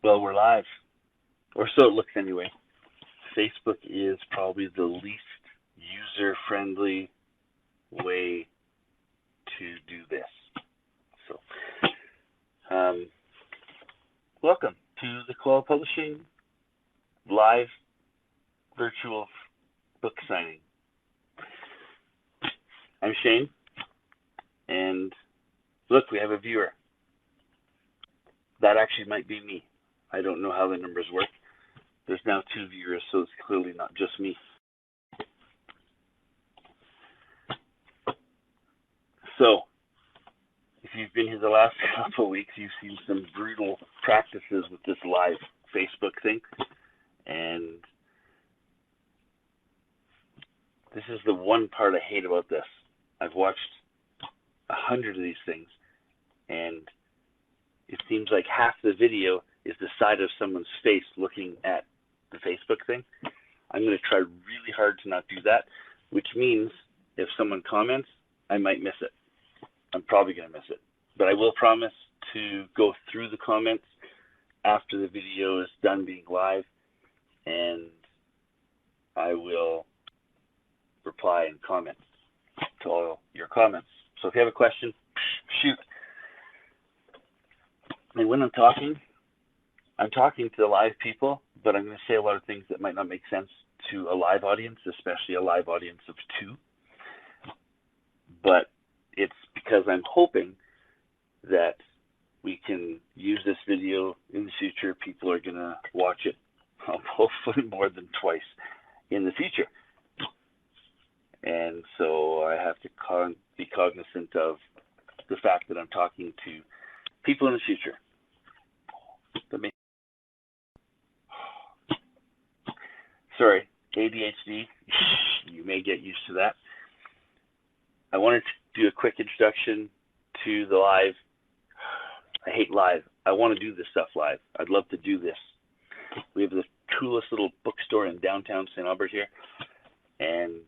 Well, we're live, or so it looks anyway. Facebook is probably the least user-friendly way to do this. So, um, welcome to the Kawali Publishing live virtual book signing. I'm Shane, and look, we have a viewer. That actually might be me. I don't know how the numbers work. There's now 2 viewers, so it's clearly not just me. So, if you've been here the last couple of weeks, you've seen some brutal practices with this live Facebook thing. And this is the one part I hate about this. I've watched 100 of these things, and it seems like half the video is the side of someone's face looking at the Facebook thing. I'm going to try really hard to not do that, which means if someone comments, I might miss it. I'm probably going to miss it. But I will promise to go through the comments after the video is done being live, and I will reply and comment to all your comments. So if you have a question, shoot. And when I'm talking to the live people, but I'm going to say a lot of things that might not make sense to a live audience, especially a live audience of 2. But it's because I'm hoping that we can use this video in the future. People are going to watch it, hopefully more than twice in the future. And so I have to be cognizant of the fact that I'm talking to people in the future. Sorry, ADHD, you may get used to that. I wanted to do a quick introduction to the live. I hate live. I want to do this stuff live. I'd love to do this. We have the coolest little bookstore in downtown St. Albert here, and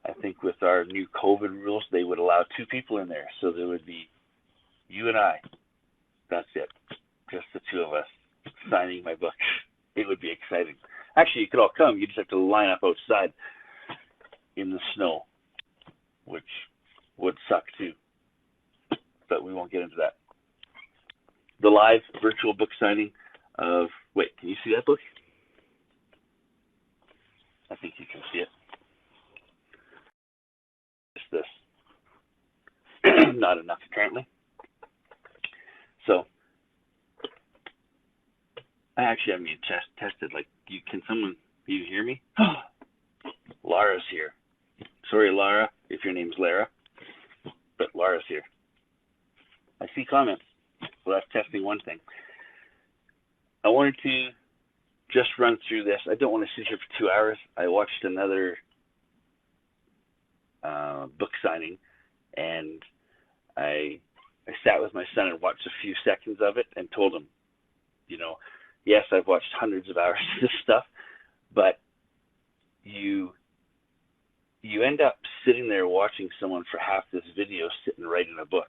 I think with our new COVID rules, they would allow 2 people in there. So there would be you and I. That's it. Just the 2 of us signing my book. It would be exciting. Actually, you could all come. You just have to line up outside in the snow, which would suck too. But we won't get into that. The live virtual book signing of, wait, can you see that book? I think you can see it. It's this. Not enough apparently. So I actually haven't even tested. Like, can you hear me? Lara's here. Sorry, Lara, if your name's Lara, but Lara's here. I see comments. Well, that's testing one thing. I wanted to just run through this. I don't want to sit here for 2 hours. I watched another book signing, and I sat with my son and watched a few seconds of it and told him, yes, I've watched hundreds of hours of this stuff, but you end up sitting there watching someone for half this video sitting writing a book.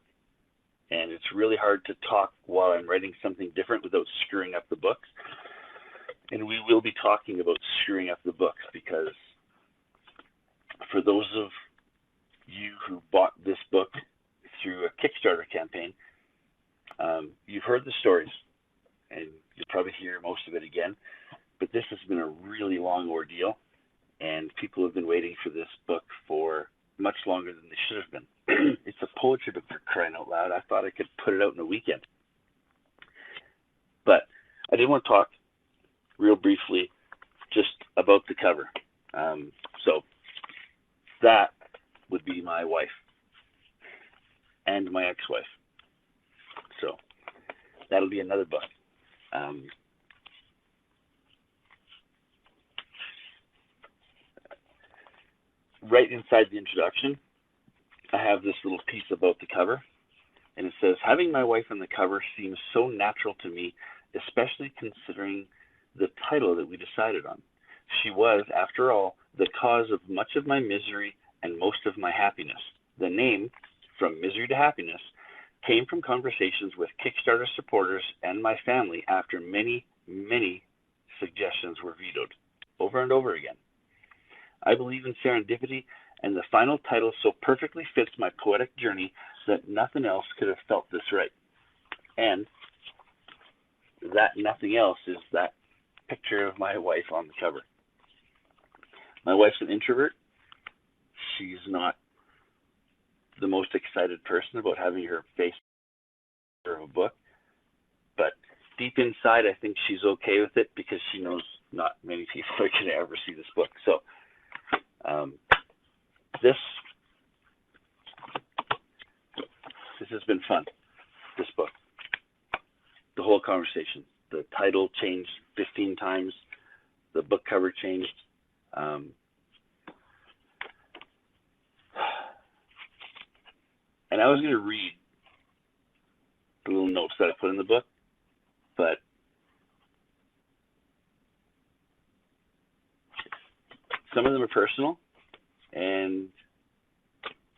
And it's really hard to talk while I'm writing something different without screwing up the books. And we will be talking about screwing up the books, because for those of you who bought this book through a Kickstarter campaign, you've heard the stories, and you'll probably hear most of it again. But this has been a really long ordeal, and people have been waiting for this book for much longer than they should have been. It's a poetry book, for crying out loud. I thought I could put it out in a weekend. But I did want to talk real briefly just about the cover. So that would be my wife and my ex-wife. So that'll be another book. Right inside the introduction, I have this little piece about the cover, and it says, having my wife on the cover seems so natural to me, especially considering the title that we decided on. She was, after all, the cause of much of my misery and most of my happiness. The name, From Misery to Happiness, came from conversations with Kickstarter supporters and my family after many, many suggestions were vetoed over and over again. I believe in serendipity, and the final title so perfectly fits my poetic journey that nothing else could have felt this right. And that nothing else is that picture of my wife on the cover. My wife's an introvert. She's not the most excited person about having her face of a book, but deep inside I think she's okay with it because she knows not many people are going to ever see this book. So this has been fun, this book. The whole conversation. The title changed 15 times. The book cover changed. And I was going to read the little notes that I put in the book, but some of them are personal, and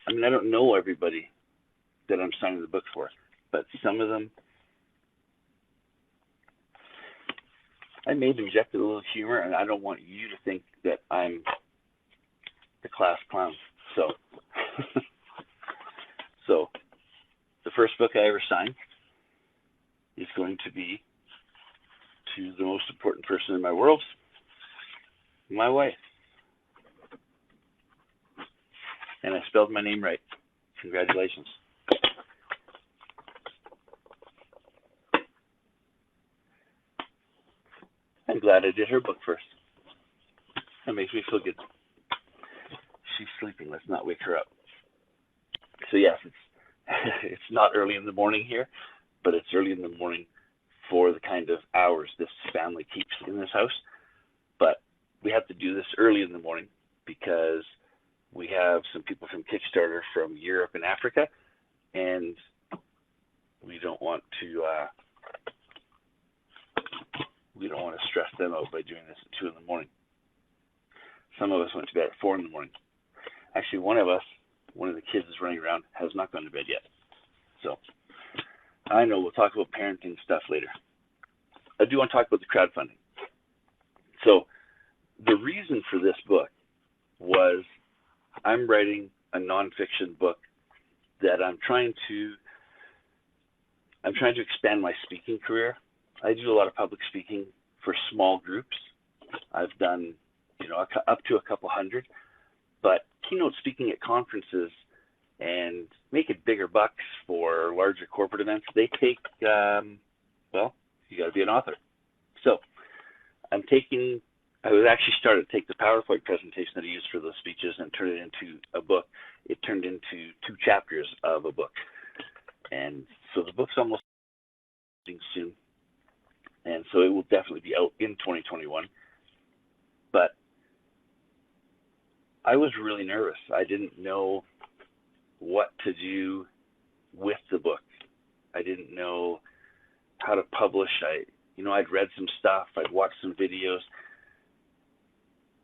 I mean, I don't know everybody that I'm signing the book for, but some of them, I may have injected a little humor, and I don't want you to think that I'm the class clown. So, so the first book I ever signed is going to be to the most important person in my world, my wife. And I spelled my name right. Congratulations. I'm glad I did her book first. That makes me feel good. She's sleeping. Let's not wake her up. So yes, it's not early in the morning here, but it's early in the morning for the kind of hours this family keeps in this house. But we have to do this early in the morning because we have some people from Kickstarter from Europe and Africa, and we don't want to stress them out by doing this at 2 in the morning. Some of us went to bed at 4 in the morning. Actually, one of the kids is running around, has not gone to bed yet. So I know we'll talk about parenting stuff later. I do want to talk about the crowdfunding. So the reason for this book was I'm writing a nonfiction book that I'm trying to expand my speaking career. I do a lot of public speaking for small groups. I've done, up to a couple hundred, but keynote speaking at conferences and making bigger bucks for larger corporate events, they take, you got to be an author. So I was actually started to take the PowerPoint presentation that I used for those speeches and turn it into a book. It turned into 2 chapters of a book. And so the book's almost soon. And so it will definitely be out in 2021. But I was really nervous. I didn't know what to do with the book. I didn't know how to publish. I'd read some stuff. I'd watched some videos.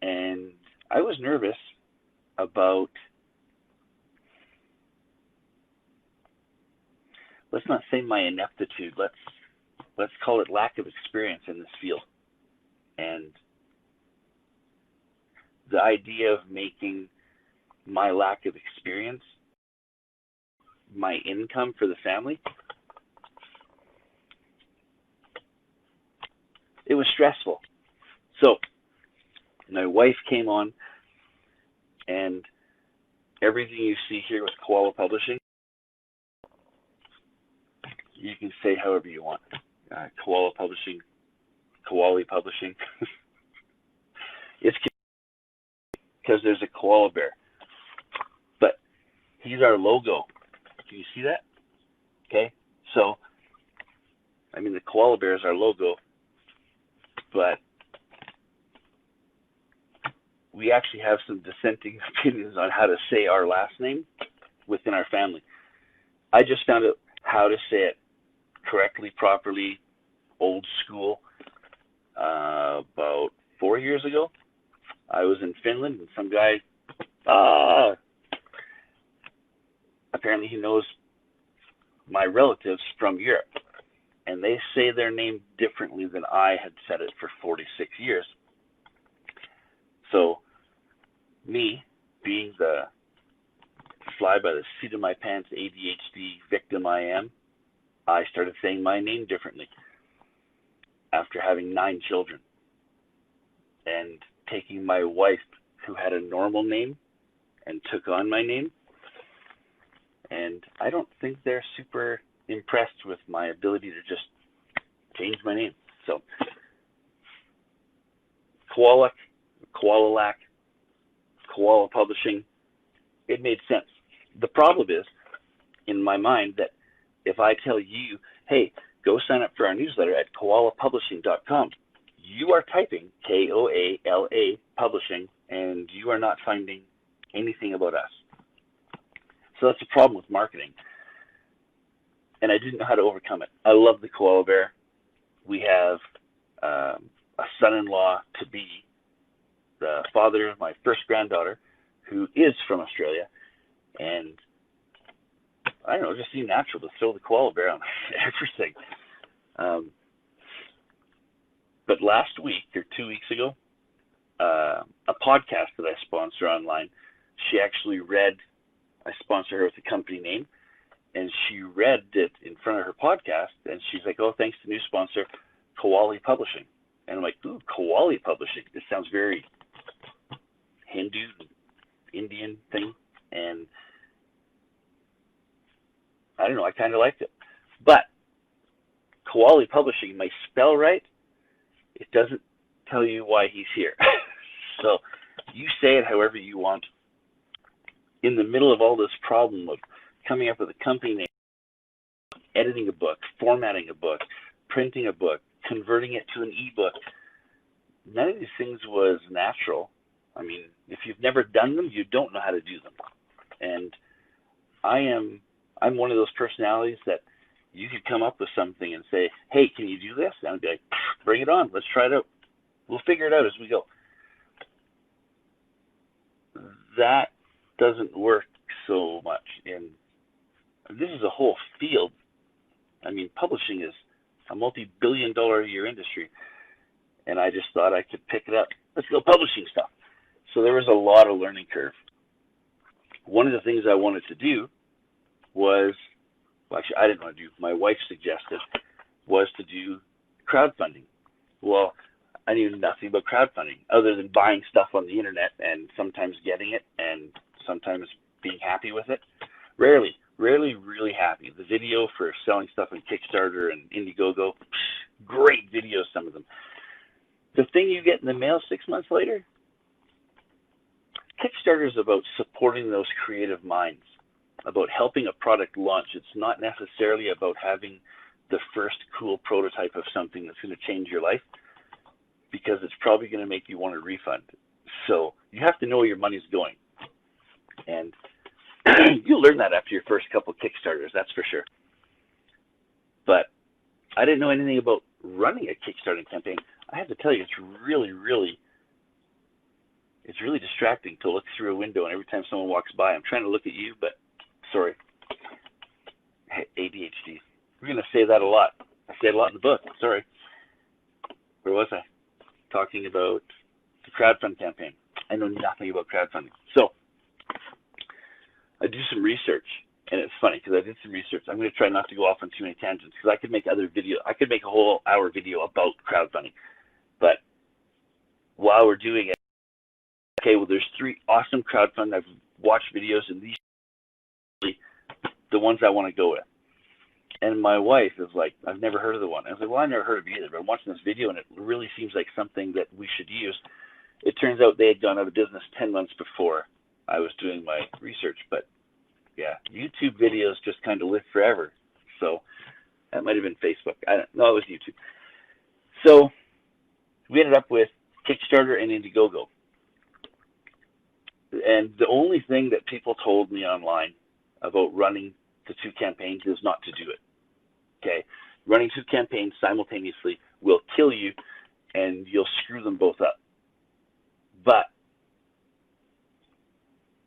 And I was nervous about, let's not say my ineptitude, let's call it lack of experience in this field. And the idea of making my lack of experience my income for the family, it was stressful. So my wife came on, and everything you see here with Kawali Publishing, you can say however you want. Kawali Publishing. It's because there's a koala bear. But he's our logo. Can you see that? Okay. So, the koala bear is our logo, but we actually have some dissenting opinions on how to say our last name within our family. I just found out how to say it correctly, properly, old school, about 4 years ago. I was in Finland, and some guy, apparently he knows my relatives from Europe, and they say their name differently than I had said it for 46 years. So me, being the fly by the seat of my pants ADHD victim I am, I started saying my name differently after having 9 children and taking my wife, who had a normal name, and took on my name. And I don't think they're super impressed with my ability to just change my name. So Kawali, Kawalalac, Koala Publishing, it made sense. The problem is, in my mind, that if I tell you, hey, go sign up for our newsletter at koalapublishing.com, you are typing Koala Publishing, and you are not finding anything about us. So that's a problem with marketing. And I didn't know how to overcome it. I love the koala bear. We have a son-in-law to be, the father of my first granddaughter, who is from Australia. And I don't know, it just seemed natural to throw the koala bear on everything. But last week, or 2 weeks ago, a podcast that I sponsor online, she actually read, I sponsor her with a company name, and she read it in front of her podcast, and she's like, oh, thanks to new sponsor, Kawali Publishing. And I'm like, ooh, Kawali Publishing. This sounds very Hindu, Indian thing. And I don't know, I kind of liked it. But Kawali Publishing may spell right, it doesn't tell you why he's here. So you say it however you want. In the middle of all this problem of coming up with a company name, editing a book, formatting a book, printing a book, converting it to an ebook, none of these things was natural. I mean, if you've never done them, you don't know how to do them. And I'm one of those personalities that you could come up with something and say, hey, can you do this? And I'd be like, bring it on, let's try it out. We'll figure it out as we go. That doesn't work so much. And this is a whole field. I mean, publishing is a multi-billion-dollar a year industry. And I just thought I could pick it up. Let's go publishing stuff. So there was a lot of learning curve. One of the things I wanted to do was, well, actually I didn't want to do, my wife suggested, was to do crowdfunding. Well, I knew nothing about crowdfunding other than buying stuff on the internet and sometimes getting it and sometimes being happy with it. Rarely really happy. The video for selling stuff on Kickstarter and Indiegogo, great videos, some of them. The thing you get in the mail 6 months later, Kickstarter is about supporting those creative minds, about helping a product launch. It's not necessarily about having the first cool prototype of something that's going to change your life, because it's probably going to make you want a refund. So you have to know where your money's going. And you'll learn that after your first couple Kickstarters, that's for sure. But I didn't know anything about running a Kickstarter campaign. I have to tell you, it's really distracting to look through a window, and every time someone walks by, I'm trying to look at you, but sorry, ADHD. We're going to say that a lot. I say it a lot in the book. Sorry. Where was I? Talking about the crowdfund campaign. I know nothing about crowdfunding. So I do some research, and it's funny because I did some research. I'm going to try not to go off on too many tangents because I could make other video. I could make a whole hour video about crowdfunding. But while we're doing it, okay, well, there's 3 awesome crowdfund. I've watched videos, and these are the ones I want to go with. And my wife is like, I've never heard of the one. I was like, well, I never heard of it either, but I'm watching this video, and it really seems like something that we should use. It turns out they had gone out of business 10 months before I was doing my research. But, yeah, YouTube videos just kind of live forever. So that might have been Facebook. I don't know. It was YouTube. So we ended up with Kickstarter and Indiegogo. And the only thing that people told me online about running the 2 campaigns is not to do it. Okay, running 2 campaigns simultaneously will kill you, and you'll screw them both up. But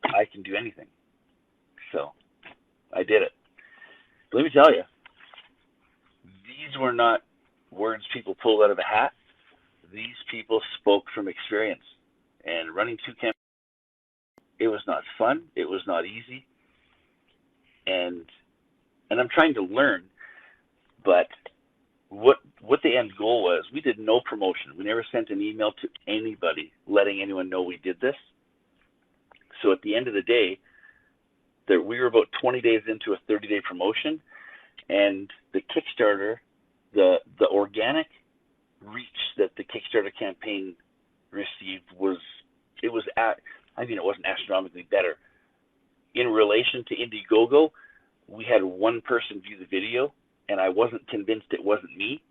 I can do anything, so I did it. let me tell you, these were not words people pulled out of a hat. These people spoke from experience. And running 2 campaigns, it was not fun. It was not easy. And I'm trying to learn, but what the end goal was, we did no promotion. We never sent an email to anybody letting anyone know we did this. So at the end of the day, we were about 20 days into a 30-day promotion, and the Kickstarter, the organic reach that the Kickstarter campaign received it wasn't astronomically better. In relation to Indiegogo, we had one person view the video, and I wasn't convinced it wasn't me.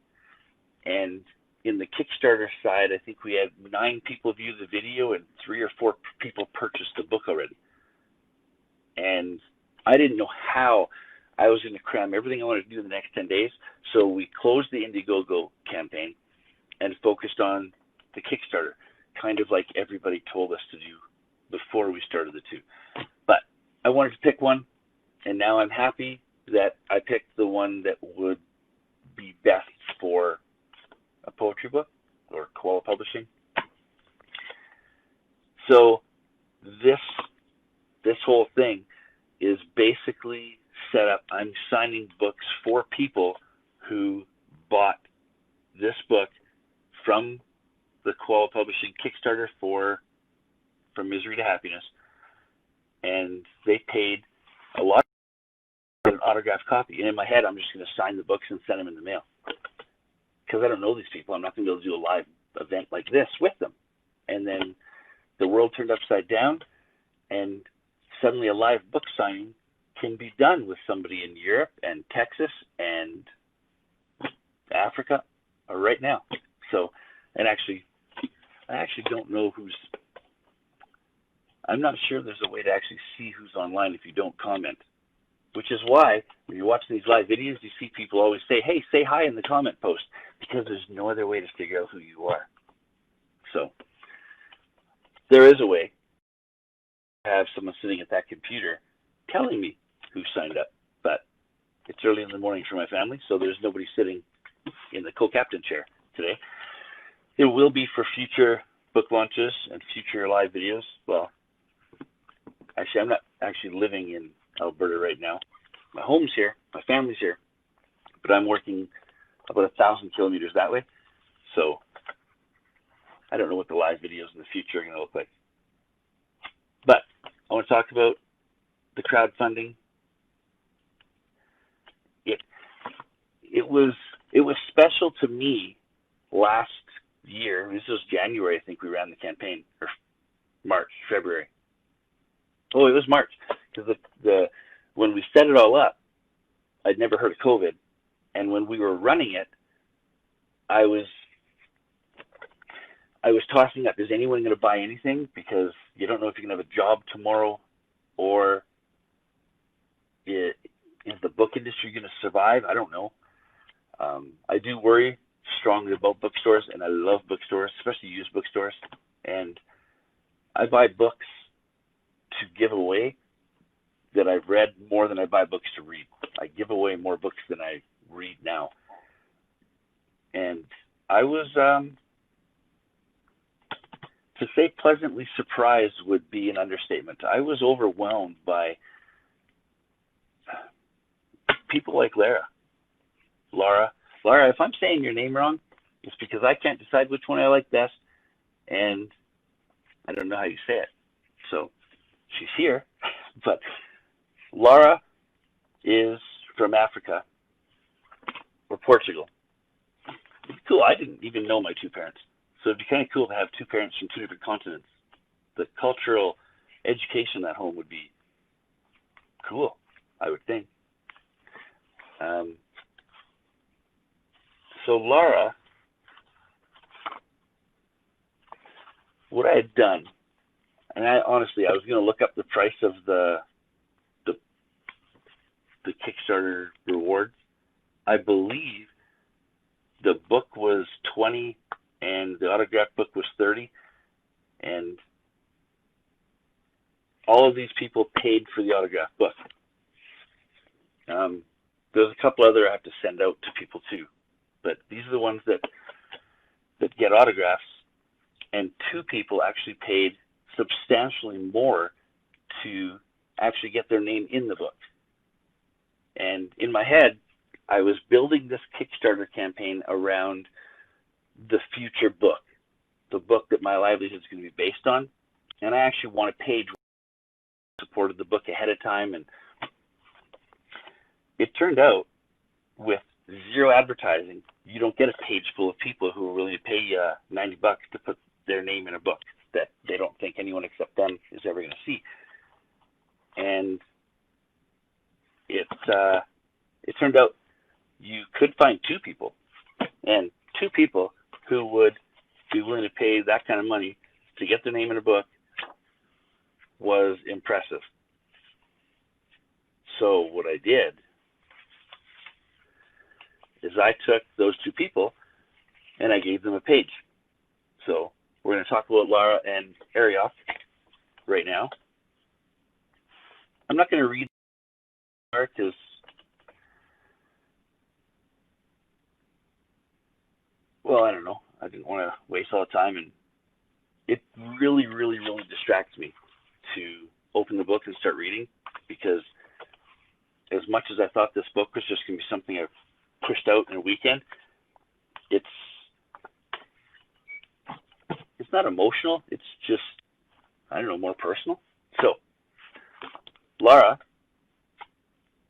And in the Kickstarter side, I think we had 9 people view the video and 3 or 4 people purchased the book already. And I didn't know how I was going to cram everything I wanted to do in the next 10 days. So we closed the Indiegogo campaign and focused on the Kickstarter, kind of like everybody told us to do before we started the 2. But I wanted to pick one, and now I'm happy that I picked the one that would be best for a poetry book or Kawali publishing. So this whole thing is basically set up. I'm signing books for people who bought this book from the Kawali Publishing Kickstarter From Misery to Happiness, and they paid a lot for an autographed copy. And in my head, I'm just going to sign the books and send them in the mail, because I don't know these people. I'm not going to be able to do a live event like this with them. And then the world turned upside down, and suddenly a live book signing can be done with somebody in Europe and Texas and Africa right now. So, and actually, I actually don't know I'm not sure there's a way to actually see who's online if you don't comment, which is why when you're watching these live videos, you see people always say, hey, say hi in the comment post, because there's no other way to figure out who you are. So there is a way to have someone sitting at that computer telling me who signed up, but it's early in the morning for my family, so there's nobody sitting in the co-captain chair today. It will be for future book launches and future live videos. Well, actually, I'm not actually living in Alberta right now. My home's here, my family's here, but I'm working about 1,000 kilometers that way. So I don't know what the live videos in the future are going to look like. But I want to talk about the crowdfunding. It was special to me last year. This was January, I think we ran the campaign, or March, February. Oh, it was March, because when we set it all up, I'd never heard of COVID, and when we were running it, I was tossing up, is anyone going to buy anything? Because you don't know if you're going to have a job tomorrow, or is the book industry going to survive? I don't know. I do worry strongly about bookstores, and I love bookstores, especially used bookstores. And I buy books to give away that I've read more than I buy books to read. I give away more books than I read now. And I was, to say pleasantly surprised would be an understatement. I was overwhelmed by people like Laura, if I'm saying your name wrong, it's because I can't decide which one I like best, and I don't know how you say it. So she's here, but Laura is from Africa or Portugal. It's cool. I didn't even know my 2 parents, so it'd be kind of cool to have 2 parents from 2 different continents. The cultural education at home would be cool, I would think. So Laura, what I had done, and I honestly was going to look up the price of the Kickstarter rewards. I believe the book was $20 and the autographed book was $30, and all of these people paid for the autographed book. There's a couple other I have to send out to people too, but these are the ones that get autographs. And 2 people actually paid substantially more to actually get their name in the book. And in my head, I was building this Kickstarter campaign around the future book, the book that my livelihood is going to be based on. And I actually want a page that supported the book ahead of time. And it turned out, with 0 advertising, you don't get a page full of people who are willing to pay you $90 to put their name in a book that they don't think anyone except them is ever going to see. And it turned out you could find 2 people, and 2 people who would be willing to pay that kind of money to get their name in a book was impressive. So what I did is I took those 2 people and I gave them a page. So we're going to talk about Lara and Arioch right now. I'm not going to read the because well, I don't know. I didn't want to waste all the time, and it really, really, really distracts me to open the book and start reading, because as much as I thought this book was just going to be something I pushed out in a weekend, it's not emotional. It's just, I don't know, more personal. So, Lara,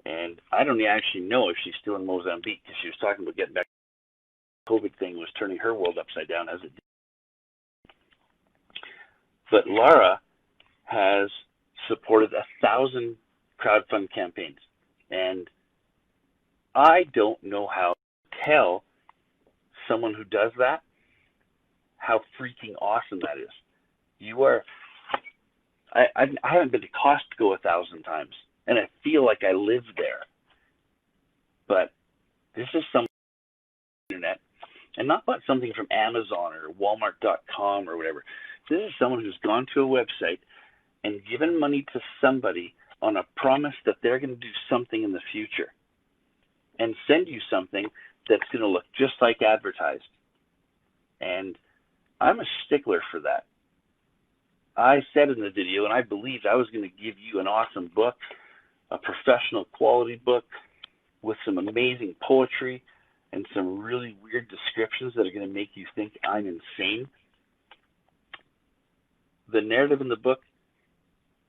and I don't actually know if she's still in Mozambique, because she was talking about getting back. The COVID thing was turning her world upside down, as it did. But Lara has supported 1,000 crowdfund campaigns, and I don't know how to tell someone who does that how freaking awesome that is. You are, I haven't been to Costco 1,000 times, and I feel like I live there. But this is some internet, and not bought something from Amazon or Walmart.com or whatever. This is someone who's gone to a website and given money to somebody on a promise that they're going to do something in the future and send you something that's going to look just like advertised. And I'm a stickler for that. I said in the video, and I believed I was going to give you an awesome book, a professional quality book with some amazing poetry and some really weird descriptions that are going to make you think I'm insane. The narrative in the book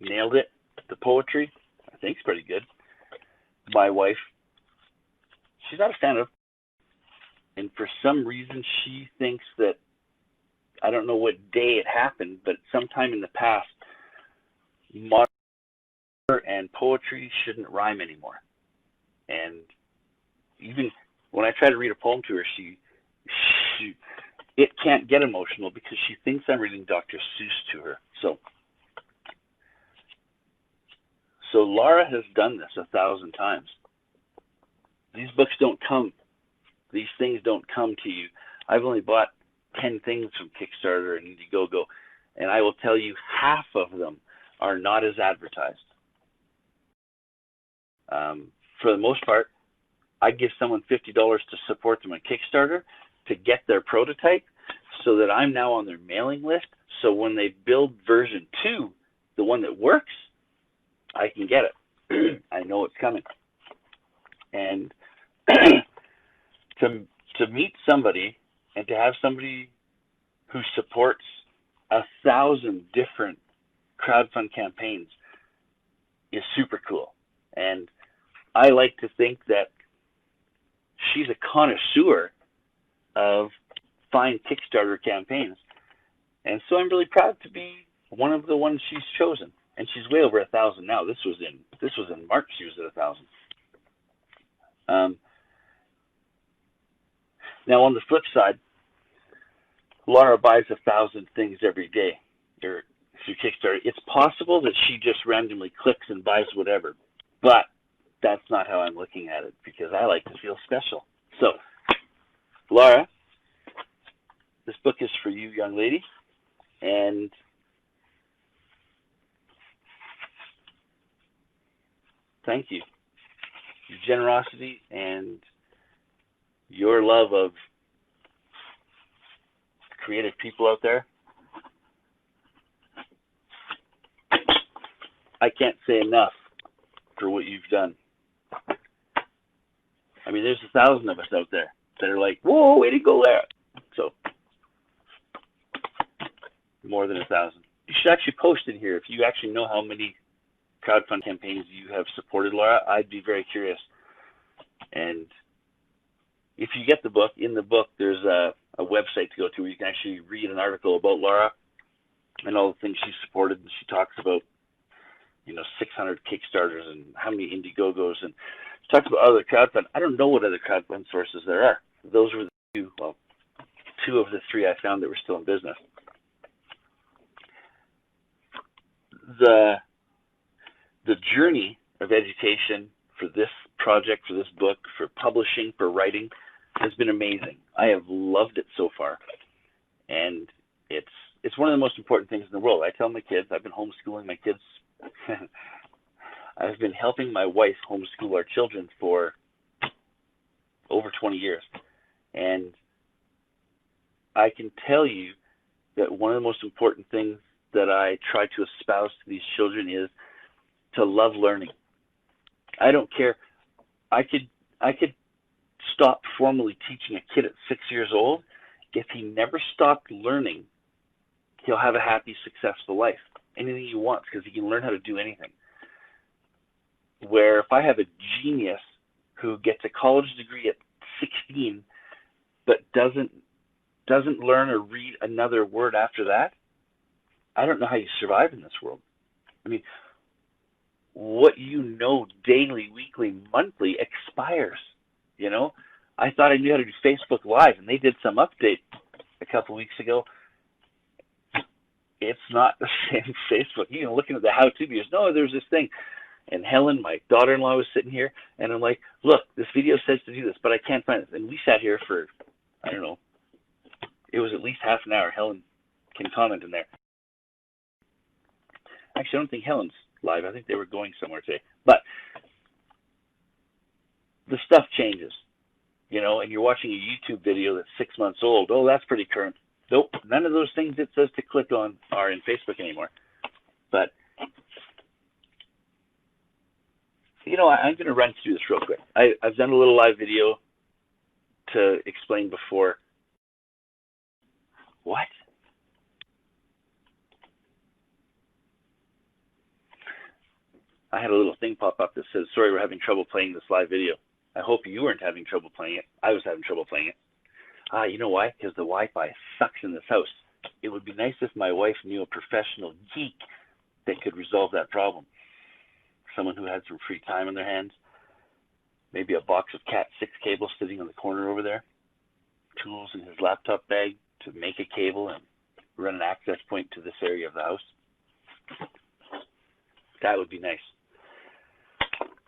nailed it. The poetry, I think, is pretty good. My wife, she's not a fan of, and for some reason she thinks that, I don't know what day it happened, but sometime in the past, modern and poetry shouldn't rhyme anymore. And even when I try to read a poem to her, it can't get emotional because she thinks I'm reading Dr. Seuss to her. So Lara has done this 1,000 times. These books don't come. These things don't come to you. I've only bought 10 things from Kickstarter and Indiegogo, and I will tell you half of them are not as advertised. For the most part, I give someone $50 to support them on Kickstarter to get their prototype so that I'm now on their mailing list. So when they build version 2, the one that works, I can get it. I know it's coming. And to meet somebody and to have somebody who supports 1,000 different crowdfund campaigns is super cool. And I like to think that she's a connoisseur of fine Kickstarter campaigns. And so I'm really proud to be one of the ones she's chosen. And she's way over 1,000 now. This was in March. She was at 1,000. Now on the flip side, Lara buys 1,000 things every day through Kickstarter. It's possible that she just randomly clicks and buys whatever, but that's not how I'm looking at it, because I like to feel special. So, Lara, this book is for you, young lady, and thank you. your generosity, and your love of creative people out there. I can't say enough for what you've done. I mean, there's 1,000 of us out there that are like, whoa, way to go there. So, more than 1,000. You should actually post in here if you actually know how many crowdfunding campaigns you have supported, Laura. I'd be very curious. And if you get the book, in the book there's a website to go to where you can actually read an article about Laura and all the things she supported. And she talks about, 600 Kickstarters and how many Indiegogos, and she talks about other crowdfund. I don't know what other crowdfund sources there are. Those were the two of the three I found that were still in business. The journey of education for this project, for this book, for publishing, for writing, has been amazing. I have loved it so far, and it's one of the most important things in the world. I tell my kids, I've been homeschooling my kids. I've been helping my wife homeschool our children for over 20 years, and I can tell you that one of the most important things that I try to espouse to these children is to love learning. I don't care. I could stop formally teaching a kid at 6 years old. If he never stopped learning, he'll have a happy, successful life. Anything he wants, because he can learn how to do anything. Where if I have a genius who gets a college degree at 16 but doesn't learn or read another word after that, I don't know how you survive in this world. I mean, what you know daily, weekly, monthly expires. I thought I knew how to do Facebook Live, and they did some update a couple weeks ago. It's not the same Facebook. Looking at the how-to videos, no, there's this thing. And Helen, my daughter-in-law, was sitting here, and I'm like, look, this video says to do this, but I can't find it. And we sat here for, I don't know, it was at least half an hour. Helen can comment in there. Actually, I don't think Helen's live. I think they were going somewhere today. But the stuff changes, and you're watching a YouTube video that's 6 months old. Oh, that's pretty current. Nope, none of those things it says to click on are in Facebook anymore. But, I'm going to run through this real quick. I've done a little live video to explain before. What? I had a little thing pop up that says, sorry, we're having trouble playing this live video. I hope you weren't having trouble playing it. I was having trouble playing it. You know why? Because the Wi-Fi sucks in this house. It would be nice if my wife knew a professional geek that could resolve that problem. Someone who had some free time in their hands. Maybe a box of Cat 6 cables sitting on the corner over there. Tools in his laptop bag to make a cable and run an access point to this area of the house. That would be nice.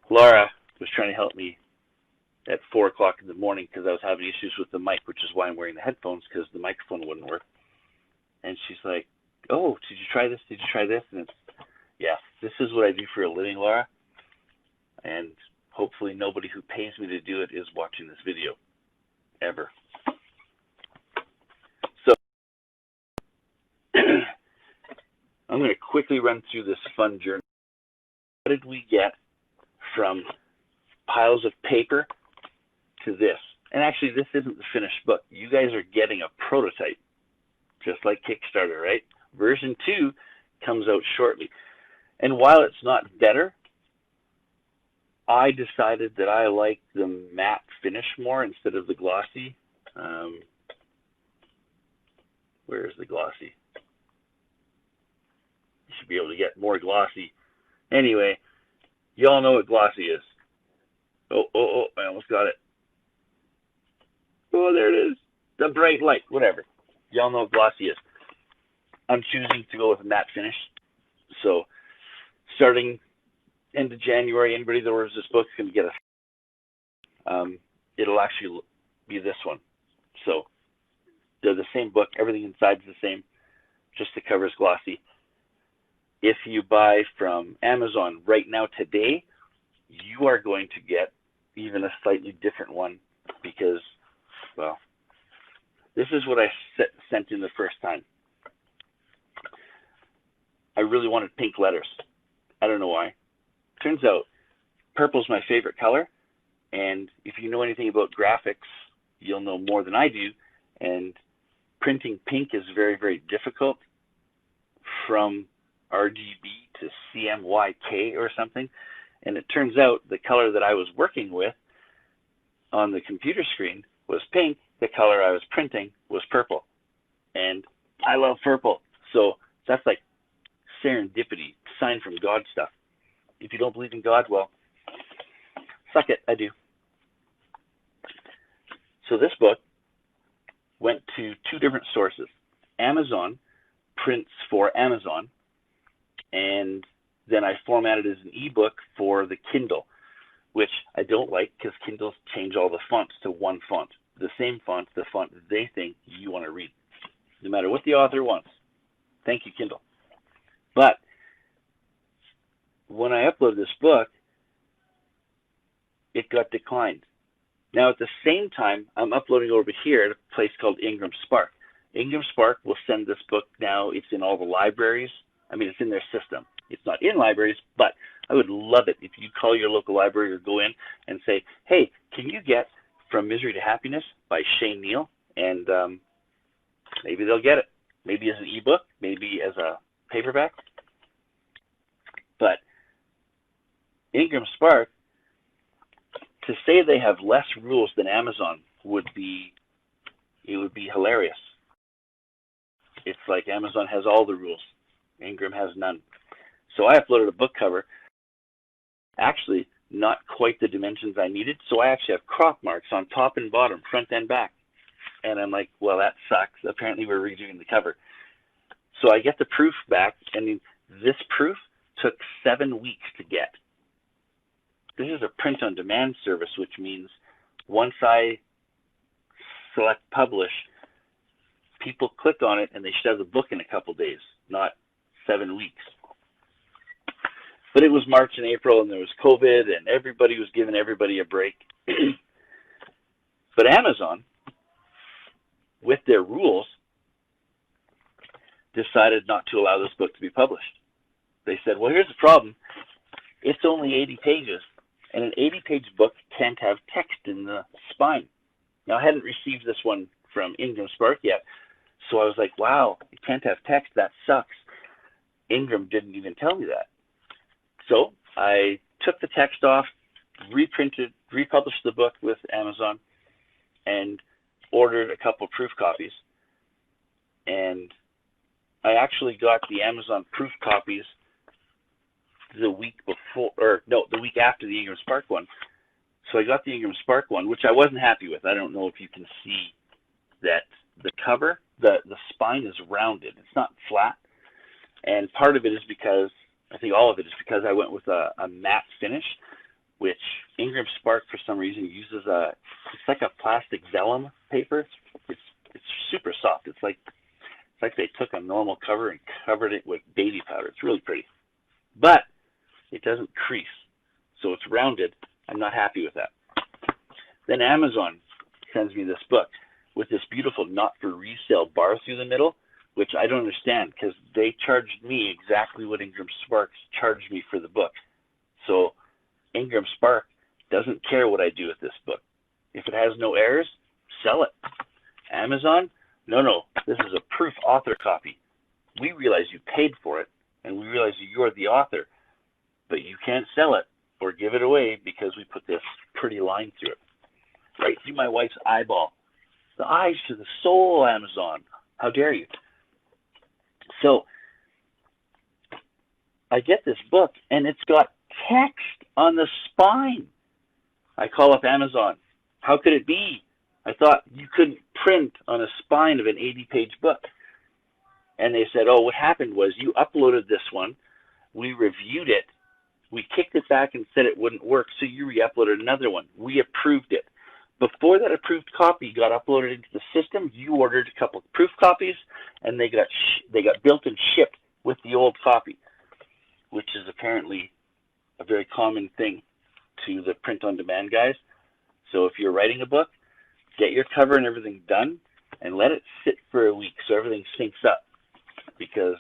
Laura was trying to help me at 4 o'clock in the morning because I was having issues with the mic, which is why I'm wearing the headphones, because the microphone wouldn't work. And she's like, oh, did you try this? Did you try this? And it's, yeah, this is what I do for a living, Laura. And hopefully nobody who pays me to do it is watching this video, ever. So I'm going to quickly run through this fun journey. What did we get from piles of paper to this? And actually, this isn't the finished book. You guys are getting a prototype, just like Kickstarter, right? Version 2 comes out shortly. And while it's not better, I decided that I like the matte finish more instead of the glossy. Where is the glossy? You should be able to get more glossy. Anyway, y'all know what glossy is. Oh, I almost got it. Oh, there it is. The bright light, whatever. Y'all know what glossy is. I'm choosing to go with a matte finish. So, starting end of January, anybody that orders this book is going to get a, it'll actually be this one. So, they're the same book. Everything inside is the same. Just the cover is glossy. If you buy from Amazon right now today, you are going to get even a slightly different one because, well, this is what I sent in the first time. I really wanted pink letters. I don't know why. Turns out purple's my favorite color, and if you know anything about graphics, you'll know more than I do, and printing pink is very, very difficult from RGB to CMYK or something, and it turns out the color that I was working with on the computer screen was pink. The color I was printing was purple, and I love purple, so that's like serendipity, sign from God stuff. If you don't believe in God, well, suck it, I do. So this book went to two different sources. Amazon prints for Amazon, and then I formatted as an ebook for the Kindle, which I don't like because Kindles change all the fonts to one font. The same font, the font that they think you want to read, no matter what the author wants. Thank you, Kindle. But when I uploaded this book, it got declined. Now, at the same time, I'm uploading over here at a place called Ingram Spark. Ingram Spark will send this book now. It's in all the libraries. I mean, it's in their system. It's not in libraries, but I would love it if you call your local library or go in and say, hey, can you get From Misery to Happiness by Shane Neal? And maybe they'll get it. Maybe as an ebook, maybe as a paperback. But Ingram Spark, to say they have less rules than Amazon would be hilarious. It's like Amazon has all the rules. Ingram has none. So I uploaded a book cover, actually not quite the dimensions I needed, so I actually have crop marks on top and bottom, front and back. And I'm like, well, that sucks. Apparently we're redoing the cover. So I get the proof back, and this proof took 7 weeks to get. This is a print-on-demand service, which means once I select publish, people click on it and they should have the book in a couple days, not 7 weeks. But it was March and April, and there was COVID, and everybody was giving everybody a break. But Amazon, with their rules, decided not to allow this book to be published. They said, well, here's the problem. It's only 80 pages, and an 80-page book can't have text in the spine. Now, I hadn't received this one from Ingram Spark yet, so I was like, wow, it can't have text. That sucks. Ingram didn't even tell me that. So I took the text off, republished the book with Amazon, and ordered a couple proof copies. And I actually got the Amazon proof copies the week after the Ingram Spark one. So I got the Ingram Spark one, which I wasn't happy with. I don't know if you can see that the cover, the spine is rounded. It's not flat. And part of it is because, I think all of it is because I went with a matte finish, which Ingram Spark for some reason uses it's like a plastic vellum paper. It's super soft. It's like they took a normal cover and covered it with baby powder. It's really pretty. But it doesn't crease. So it's rounded. I'm not happy with that. Then Amazon sends me this book with this beautiful not for resale bar through the middle, which I don't understand because they charged me exactly what Ingram Spark charged me for the book. So Ingram Spark doesn't care what I do with this book. If it has no errors, sell it. Amazon, no, this is a proof author copy. We realize you paid for it, and we realize you're the author, but you can't sell it or give it away because we put this pretty line through it. Right through my wife's eyeball. The eyes to the soul, Amazon. How dare you? So I get this book, and it's got text on the spine. I call up Amazon. How could it be? I thought you couldn't print on a spine of an 80-page book. And they said, oh, what happened was you uploaded this one. We reviewed it. We kicked it back and said it wouldn't work, so you re-uploaded another one. We approved it. Before that approved copy got uploaded into the system, you ordered a couple of proof copies, and they got built and shipped with the old copy, which is apparently a very common thing to the print-on-demand guys. So if you're writing a book, get your cover and everything done and let it sit for a week so everything syncs up, because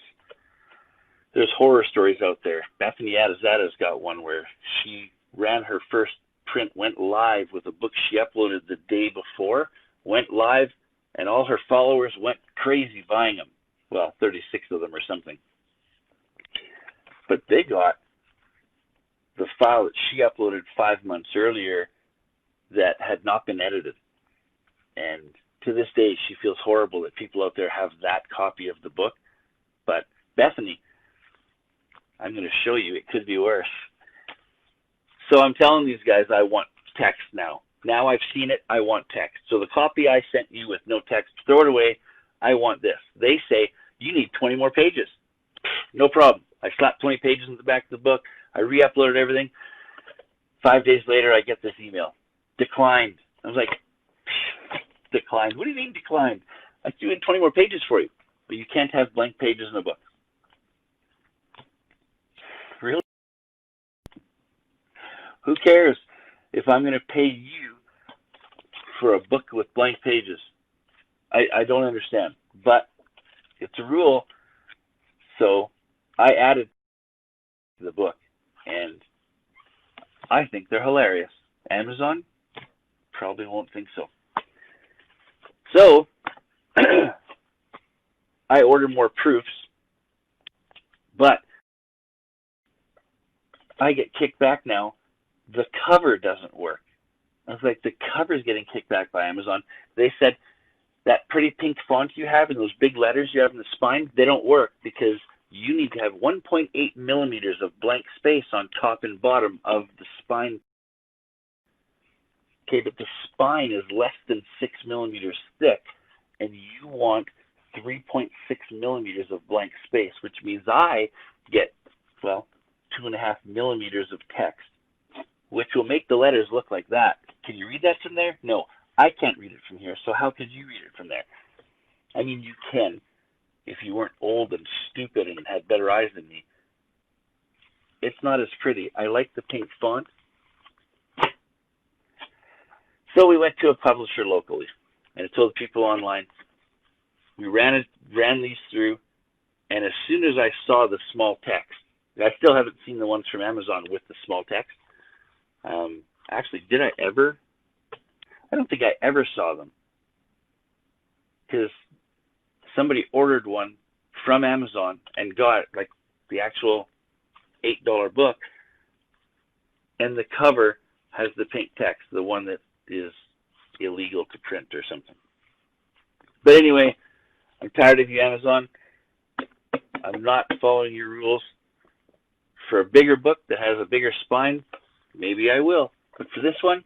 there's horror stories out there. Bethany Adazada's got one where she ran her first print, went live with a book she uploaded the day before, went live, and all her followers went crazy buying them. Well, 36 of them or something. But they got the file that she uploaded 5 months earlier that had not been edited. And to this day, she feels horrible that people out there have that copy of the book. But Bethany, I'm going to show you, it could be worse. So I'm telling these guys I want text now. Now I've seen it, I want text. So the copy I sent you with no text, throw it away. I want this. They say, you need 20 more pages. No problem. I slapped 20 pages in the back of the book. I re-uploaded everything. 5 days later, I get this email. Declined. I was like, declined? What do you mean declined? I threw in 20 more pages for you, but you can't have blank pages in a book. Really? Who cares if I'm going to pay you for a book with blank pages? I don't understand, but it's a rule. So I added to the book, and I think they're hilarious. Amazon probably won't think so. So I ordered more proofs, but I get kicked back now. The cover doesn't work. I was like, the cover's getting kicked back by Amazon. They said that pretty pink font you have and those big letters you have in the spine, they don't work because you need to have 1.8 millimeters of blank space on top and bottom of the spine. Okay, but the spine is less than 6 millimeters thick, and you want 3.6 millimeters of blank space, which means I get, well, 2.5 millimeters of text, which will make the letters look like that. Can you read that from there? No, I can't read it from here, so how could you read it from there? I mean, you can if you weren't old and stupid and had better eyes than me. It's not as pretty. I like the pink font. So we went to a publisher locally, and I told people online. We ran these through, and as soon as I saw the small text, I still haven't seen the ones from Amazon with the small text. Actually, did I ever? I don't think I ever saw them, because somebody ordered one from Amazon and got like the actual $8 book, and the cover has the pink text, the one that is illegal to print or something. But anyway, I'm tired of you, Amazon. I'm not following your rules. For a bigger book that has a bigger spine, maybe I will. But for this one,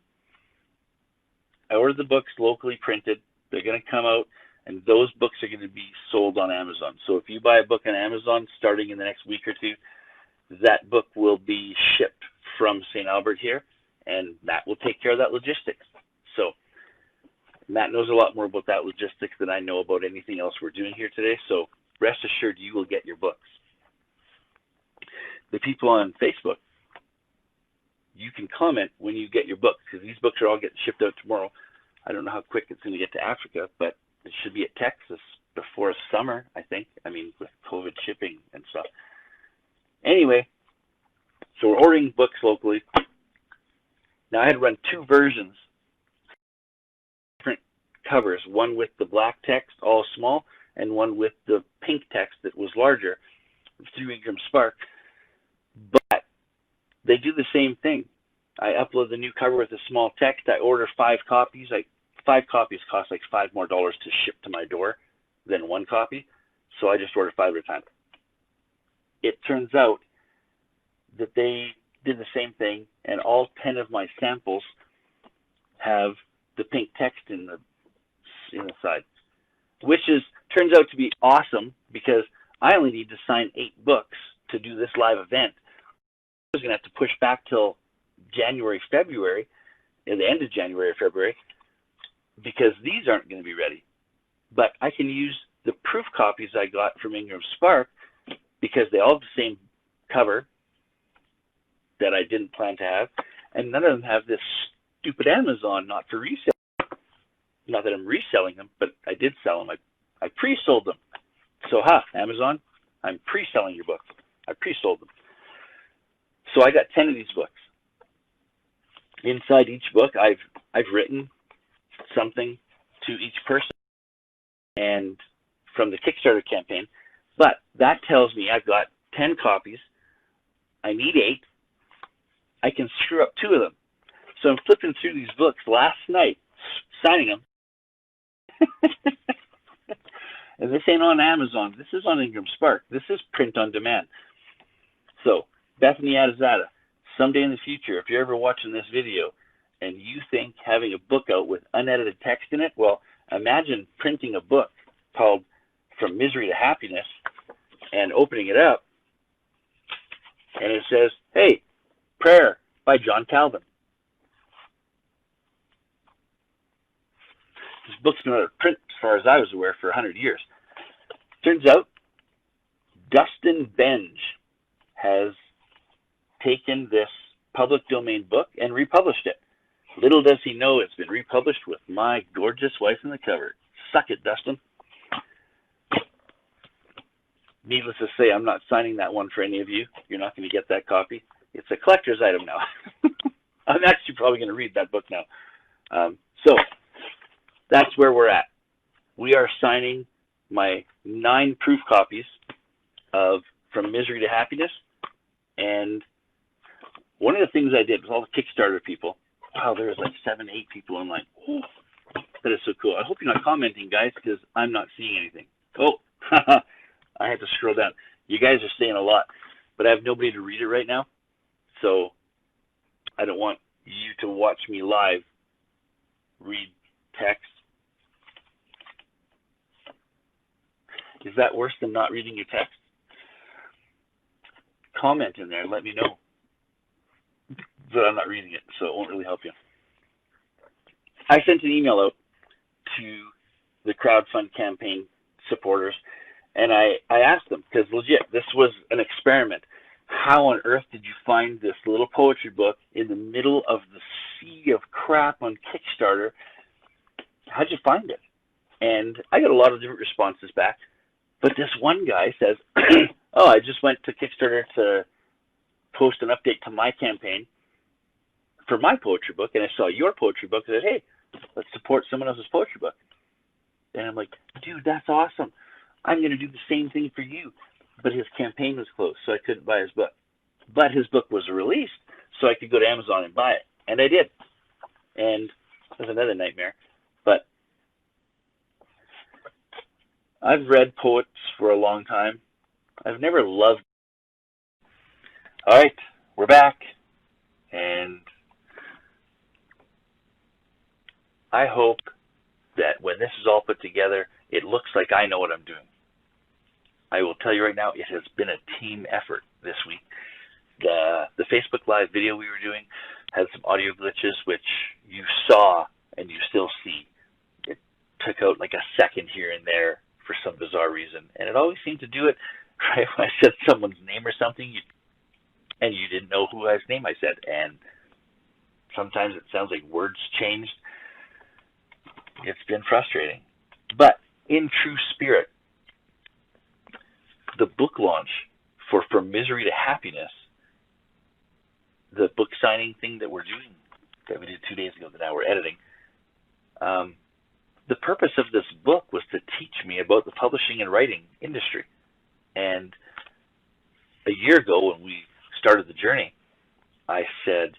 I ordered the books locally printed. They're going to come out, and those books are going to be sold on Amazon. So if you buy a book on Amazon starting in the next week or two, that book will be shipped from St. Albert here, and Matt will take care of that logistics. So Matt knows a lot more about that logistics than I know about anything else we're doing here today. So rest assured you will get your books. The people on Facebook, you can comment when you get your books, because these books are all getting shipped out tomorrow. I don't know how quick it's going to get to Africa, but it should be at Texas before summer, I think. I mean, with COVID shipping and stuff. Anyway, so we're ordering books locally. Now I had run two versions, different covers, one with the black text, all small, and one with the pink text that was larger, through Ingram Spark. But they do the same thing. I upload the new cover with the small text. I order 5 copies. 5 copies cost like $5 more to ship to my door than 1 copy. So I just order 5 at a time. It turns out that they did the same thing, and all 10 of my samples have the pink text in the side, which turns out to be awesome, because I only need to sign 8 books to do this live event. I was going to have to push back till January, February, at the end of January or February, because these aren't going to be ready. But I can use the proof copies I got from Ingram Spark, because they all have the same cover that I didn't plan to have, and none of them have this stupid Amazon not for resale. Not that I'm reselling them, but I did sell them. I pre-sold them. So, Amazon, I'm pre-selling your books. I pre-sold them. So I got 10 of these books. Inside each book, I've written something to each person, and from the Kickstarter campaign. But that tells me I've got 10 copies. I need 8. I can screw up 2 of them. So I'm flipping through these books last night, signing them. And this ain't on Amazon. This is on Ingram Spark. This is print on demand. So, Bethany Adazada, someday in the future, if you're ever watching this video and you think having a book out with unedited text in it, well, imagine printing a book called From Misery to Happiness and opening it up, and it says, hey, prayer by John Calvin. This book's been out of print, as far as I was aware, for 100 years. Turns out, Dustin Benge has taken this public domain book and republished it. Little does he know it's been republished with my gorgeous wife in the cover. Suck it, Dustin. Needless to say, I'm not signing that one for any of you. You're not going to get that copy. It's a collector's item now. I'm actually probably going to read that book now. So, that's where we're at. We are signing my 9 proof copies of From Misery to Happiness. And one of the things I did with all the Kickstarter people, wow, there was like 7, 8 people. I'm like, oh, that is so cool. I hope you're not commenting, guys, because I'm not seeing anything. Oh, I had to scroll down. You guys are saying a lot, but I have nobody to read it right now. So I don't want you to watch me live read text. Is that worse than not reading your text? Comment in there and let me know. But I'm not reading it, so it won't really help you. I sent an email out to the crowdfund campaign supporters, and I asked them, because legit, this was an experiment. How on earth did you find this little poetry book in the middle of the sea of crap on Kickstarter? How'd you find it? And I got a lot of different responses back. But this one guy says, oh, I just went to Kickstarter to post an update to my campaign for my poetry book, and I saw your poetry book and said, hey, let's support someone else's poetry book. And I'm like, dude, that's awesome. I'm going to do the same thing for you. But his campaign was closed, so I couldn't buy his book. But his book was released, so I could go to Amazon and buy it. And I did. And it was another nightmare. But I've read poets for a long time. I've never loved. All right, we're back. And I hope that when this is all put together, it looks like I know what I'm doing. I will tell you right now, it has been a team effort this week. The Facebook Live video we were doing had some audio glitches, which you saw and you still see. It took out like a second here and there for some bizarre reason. And it always seemed to do it right when I said someone's name or something, and you didn't know whose name I said. And sometimes it sounds like words changed. It's been frustrating. But in true spirit, the book launch for From Misery to Happiness, the book signing thing that we're doing, that we did 2 days ago that now we're editing, the purpose of this book was to teach me about the publishing and writing industry. And a year ago when we started the journey, I said,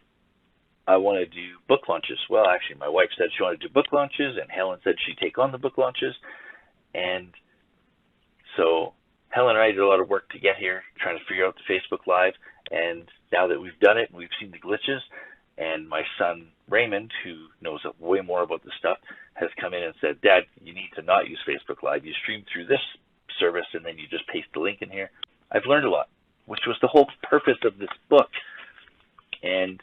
I want to do book launches. Well, actually, my wife said she wanted to do book launches, and Helen said she'd take on the book launches. And so Helen and I did a lot of work to get here, trying to figure out the Facebook Live. And now that we've done it and we've seen the glitches, and my son Raymond, who knows way more about this stuff, has come in and said, Dad, you need to not use Facebook Live. You stream through this service, and then you just paste the link in here. I've learned a lot, which was the whole purpose of this book. And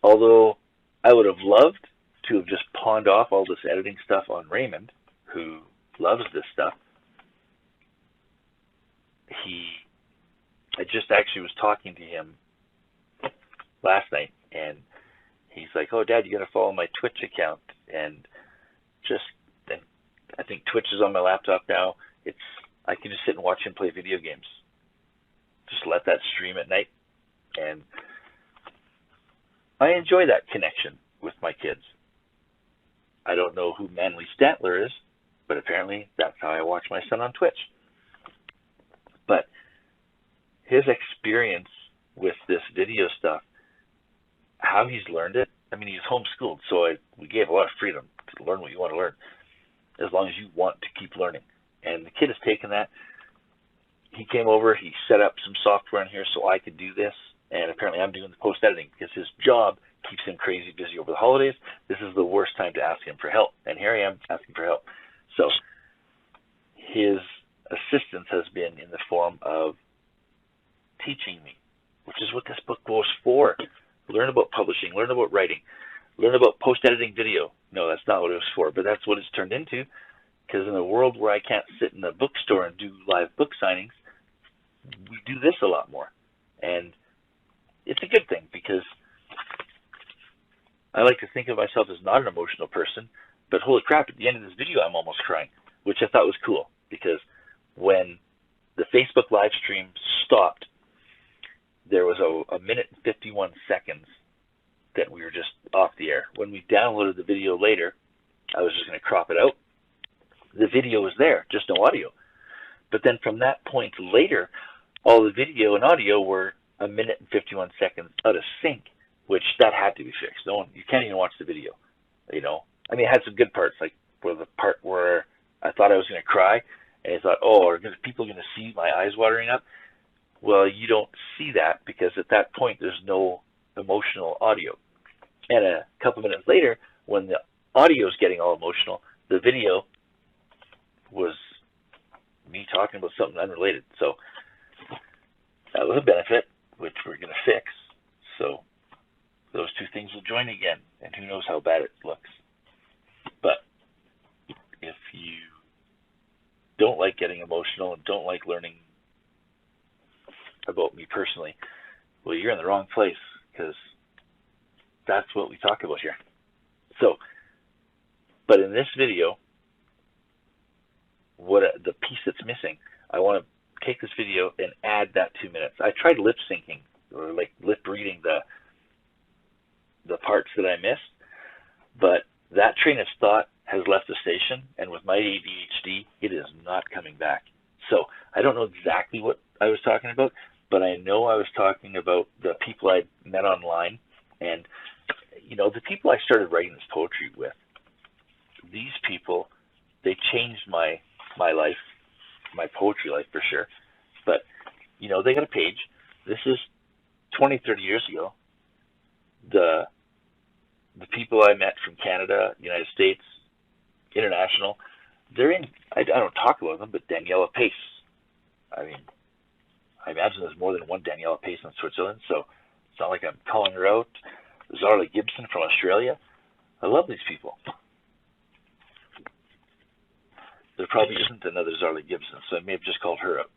although I would have loved to have just pawned off all this editing stuff on Raymond, who loves this stuff, I just actually was talking to him last night, and he's like, "Oh, Dad, you got to follow my Twitch account." And just, and I think Twitch is on my laptop now. I can just sit and watch him play video games. Just let that stream at night, and I enjoy that connection with my kids. I don't know who Manly Statler is, but apparently that's how I watch my son on Twitch. But his experience with this video stuff, how he's learned it, I mean, he's homeschooled, so we gave a lot of freedom to learn what you want to learn, as long as you want to keep learning. And the kid has taken that. He came over, he set up some software in here so I could do this, and apparently I'm doing the post-editing because his job keeps him crazy busy over the holidays. This is the worst time to ask him for help, and here I am asking for help. So his assistance has been in the form of teaching me, which is what this book was for. Learn about publishing, learn about writing, learn about post-editing video. No, that's not what it was for, but that's what it's turned into, because in a world where I can't sit in a bookstore and do live book signings, we do this a lot more. And it's a good thing, because I like to think of myself as not an emotional person, but holy crap, at the end of this video I'm almost crying, which I thought was cool, because when the Facebook live stream stopped, there was a minute and 51 seconds that we were just off the air. When we downloaded the video later, I was just going to crop it out. The video was there, just no audio. But then from that point later, all the video and audio were a minute and 51 seconds out of sync, which that had to be fixed. No one, you can't even watch the video, you know. I mean, it had some good parts, like where the part where I thought I was going to cry, and I thought, oh, are people going to see my eyes watering up? Well, you don't see that, because at that point there's no emotional audio. And a couple minutes later, when the audio is getting all emotional, the video was me talking about something unrelated. So that was a benefit, which we're going to fix. So those two things will join again, and who knows how bad it looks. But if you don't like getting emotional and don't like learning about me personally, well, you're in the wrong place, because that's what we talk about here. So, but in this video, the piece that's missing, I want to take this video and add that 2 minutes. I tried lip syncing, or like lip reading the parts that I missed, but that train of thought has left the station, and with my ADHD, it is not coming back. So I don't know exactly what I was talking about, but I know I was talking about the people I met online, and you know, the people I started writing this poetry with, these people, they changed my life, my poetry life for sure. But you know, they got a page. This is 20, 30 years ago. The people I met from Canada, United States, international, they're in, I don't talk about them, but Daniela Pace. I mean, I imagine there's more than one Daniela Pace in Switzerland, so it's not like I'm calling her out. Zarla Gibson from Australia. I love these people. There probably isn't another Zarla Gibson, so I may have just called her out.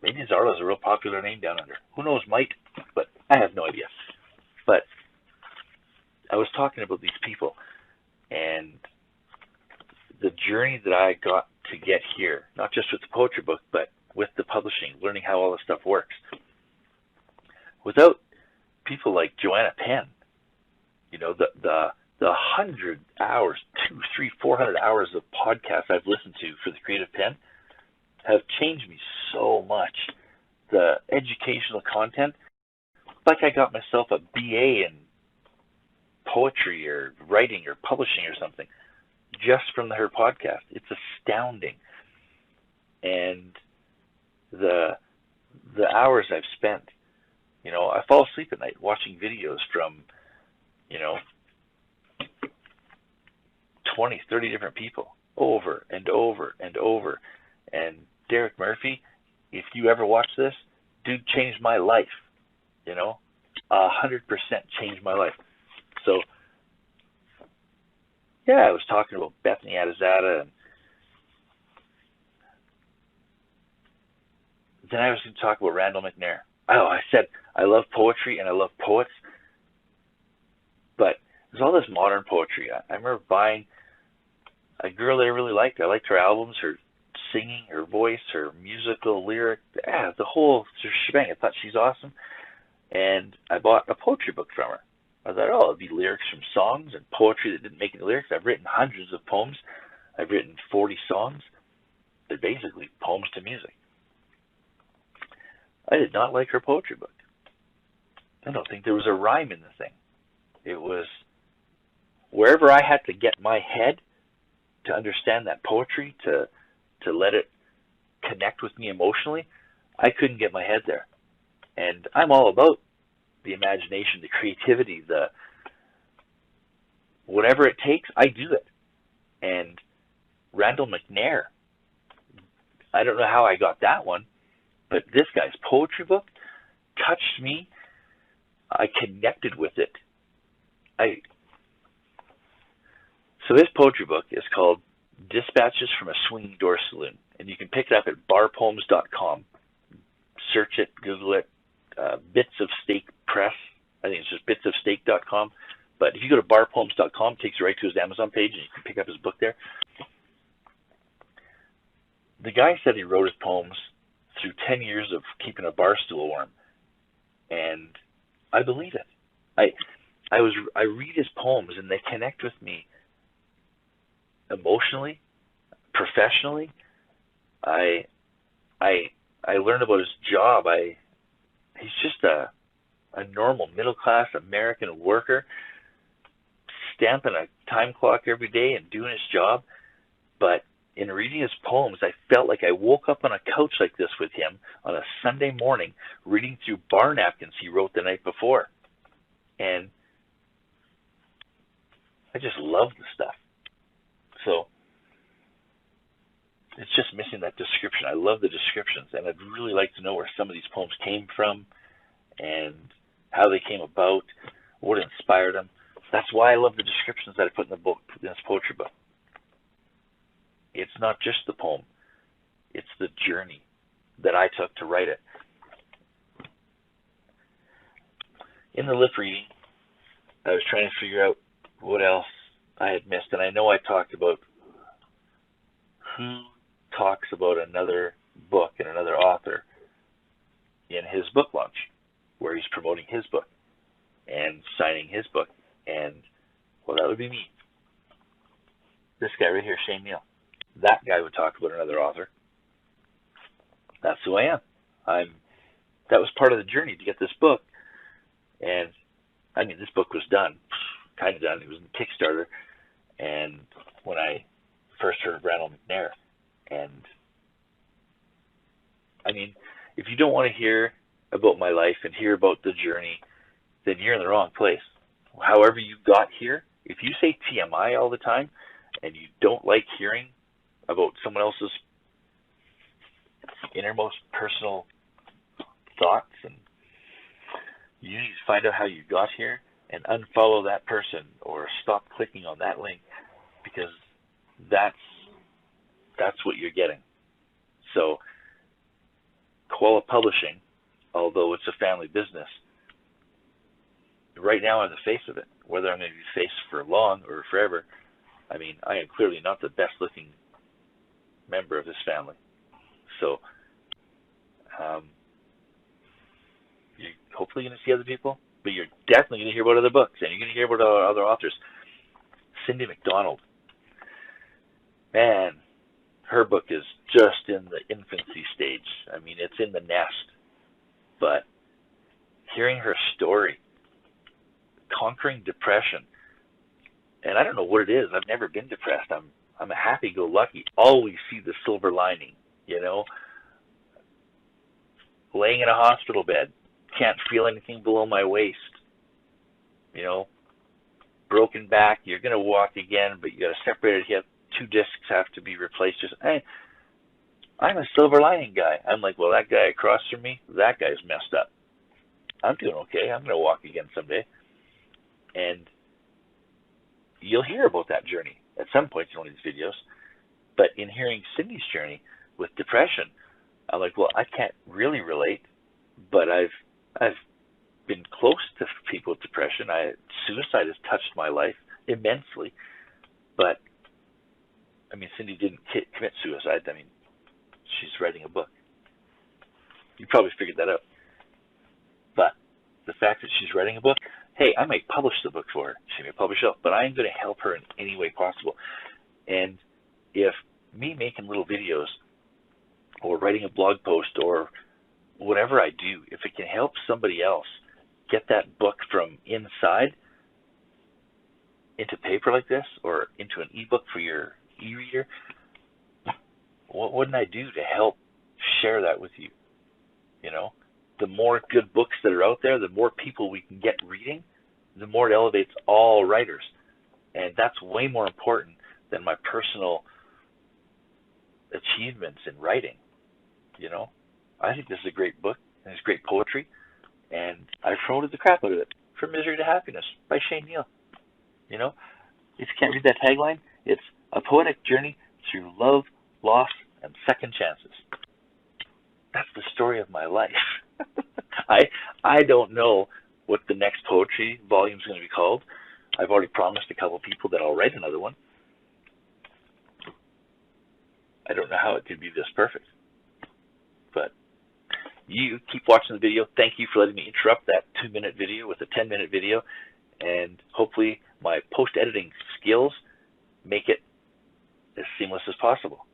Maybe Zarla's a real popular name down under. Who knows, might, but I have no idea. But I was talking about these people, and the journey that I got to get here, not just with the poetry book, but with the publishing, learning how all this stuff works. Without people like Joanna Penn, you know, the 100 hours, 200, 300, 400 hours of podcasts I've listened to for the Creative Pen have changed me so much. The educational content, like I got myself a BA in poetry or writing or publishing or something just from her podcast. It's astounding. And the hours I've spent, you know, I fall asleep at night watching videos from, you know, 20, 30 different people over and over and over. And Derek Murphy, if you ever watch this, dude changed my life, you know, 100% changed my life. So, yeah, I was talking about Bethany Adizada, and then I was going to talk about Randall McNair. Oh, I said I love poetry and I love poets, but there's all this modern poetry. I remember buying a girl that I really liked. I liked her albums, her singing, her voice, her musical lyric, the whole shebang. I thought she's awesome, and I bought a poetry book from her. I thought, oh, it'd be lyrics from songs and poetry that didn't make any lyrics. I've written hundreds of poems. I've written 40 songs. They're basically poems to music. I did not like her poetry book. I don't think there was a rhyme in the thing. It was wherever I had to get my head to understand that poetry, to let it connect with me emotionally, I couldn't get my head there. And I'm all about the imagination, the creativity, the whatever it takes, I do it. And Randall McNair, I don't know how I got that one, but this guy's poetry book touched me. I connected with it. So his poetry book is called Dispatches from a Swinging Door Saloon, and you can pick it up at barpoems.com. Search it, Google it, Bits of Steak Press. I think it's just bitsofsteak.com. But if you go to barpoems.com, it takes you right to his Amazon page, and you can pick up his book there. The guy said he wrote his poems through 10 years of keeping a bar stool warm, and I believe it. I read his poems, and they connect with me emotionally, professionally. I learned about his job. He's just a normal middle-class American worker, stamping a time clock every day and doing his job. But in reading his poems, I felt like I woke up on a couch like this with him on a Sunday morning, reading through bar napkins he wrote the night before. And I just love the stuff. So it's just missing that description. I love the descriptions, and I'd really like to know where some of these poems came from and how they came about, what inspired them. That's why I love the descriptions that I put in the book, in this poetry book. It's not just the poem. It's the journey that I took to write it. In the lip reading, I was trying to figure out what else I had missed, and I know I talked about who talks about another book and another author in his book launch, where he's promoting his book and signing his book. And, well, that would be me. This guy right here, Shane Neal. That guy would talk about another author. That's who I am. That was part of the journey to get this book. And, I mean, this book was done, kind of done. It was in Kickstarter. And when I first heard of Randall McNair, and, I mean, if you don't want to hear about my life and hear about the journey, then you're in the wrong place. However you got here, if you say TMI all the time and you don't like hearing about someone else's innermost personal thoughts, and you need to find out how you got here and unfollow that person or stop clicking on that link, because that's what you're getting. So Koala Publishing, although it's a family business, right now I'm the face of it. Whether I'm going to be face for long or forever, I mean, I am clearly not the best looking member of this family. So you're hopefully going to see other people, but you're definitely going to hear about other books, and you're going to hear about other authors. Cindy McDonald, man, her book is just in the infancy stage. I mean, it's in the nest. But hearing her story, conquering depression, and I don't know what it is. I've never been depressed. I'm a happy-go-lucky. Always see the silver lining, you know. Laying in a hospital bed, can't feel anything below my waist, you know. Broken back, you're going to walk again, but you got a separated hip. 2 discs have to be replaced. Just, hey, I'm a silver lining guy. I'm like, well, that guy across from me, that guy's messed up. I'm doing okay. I'm going to walk again someday. And you'll hear about that journey at some point in one of these videos. But in hearing Cindy's journey with depression, I'm like, well, I can't really relate, but I've been close to people with depression. Suicide has touched my life immensely, but I mean, Cindy didn't commit suicide. I mean, she's writing a book. You probably figured that out. But the fact that she's writing a book, hey, I might publish the book for her. She may publish it, but I'm going to help her in any way possible. And if me making little videos or writing a blog post or whatever I do, if it can help somebody else get that book from inside into paper like this or into an ebook for your e-reader, what wouldn't I do to help share that with you? You know, the more good books that are out there, the more people we can get reading, the more it elevates all writers. And that's way more important than my personal achievements in writing. You know, I think this is a great book, and it's great poetry, and I promoted the crap out of it. From Misery to Happiness by Shane Neal. You know, if you can't read that tagline, it's a poetic journey through love, loss, and second chances. That's the story of my life. I don't know what the next poetry volume is going to be called. I've already promised a couple people that I'll write another one. I don't know how it could be this perfect. But you keep watching the video. Thank you for letting me interrupt that 2-minute video with a 10-minute video. And hopefully my post-editing skills make it as seamless as possible.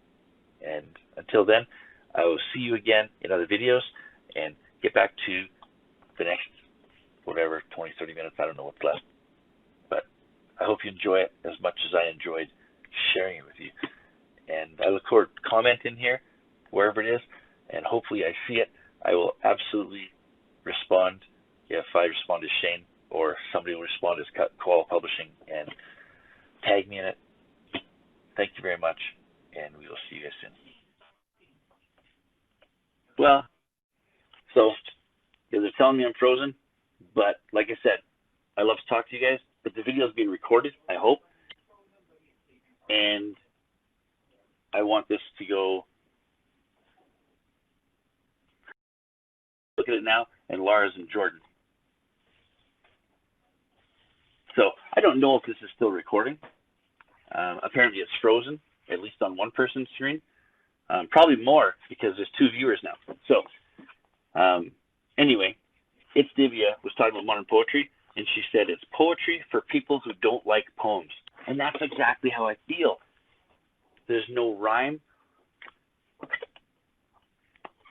And until then, I will see you again in other videos and get back to the next, whatever, 20, 30 minutes. I don't know what's left. But I hope you enjoy it as much as I enjoyed sharing it with you. And I look forward to commenting here, wherever it is, and hopefully I see it. I will absolutely respond if I respond to Shane, or somebody will respond as Kawali Publishing and tag me in it. Thank you very much, and we will see you guys soon. Well, so they're telling me I'm frozen, but like I said, I love to talk to you guys, but the video is being recorded, I hope, and I want this to go. Look at it now, and Lara's and Jordan. So I don't know if this is still recording. Apparently it's frozen, at least on one person's screen. Probably more because there's 2 viewers now. So anyway, It's Divya was talking about modern poetry, and she said it's poetry for people who don't like poems. And that's exactly how I feel. There's no rhyme.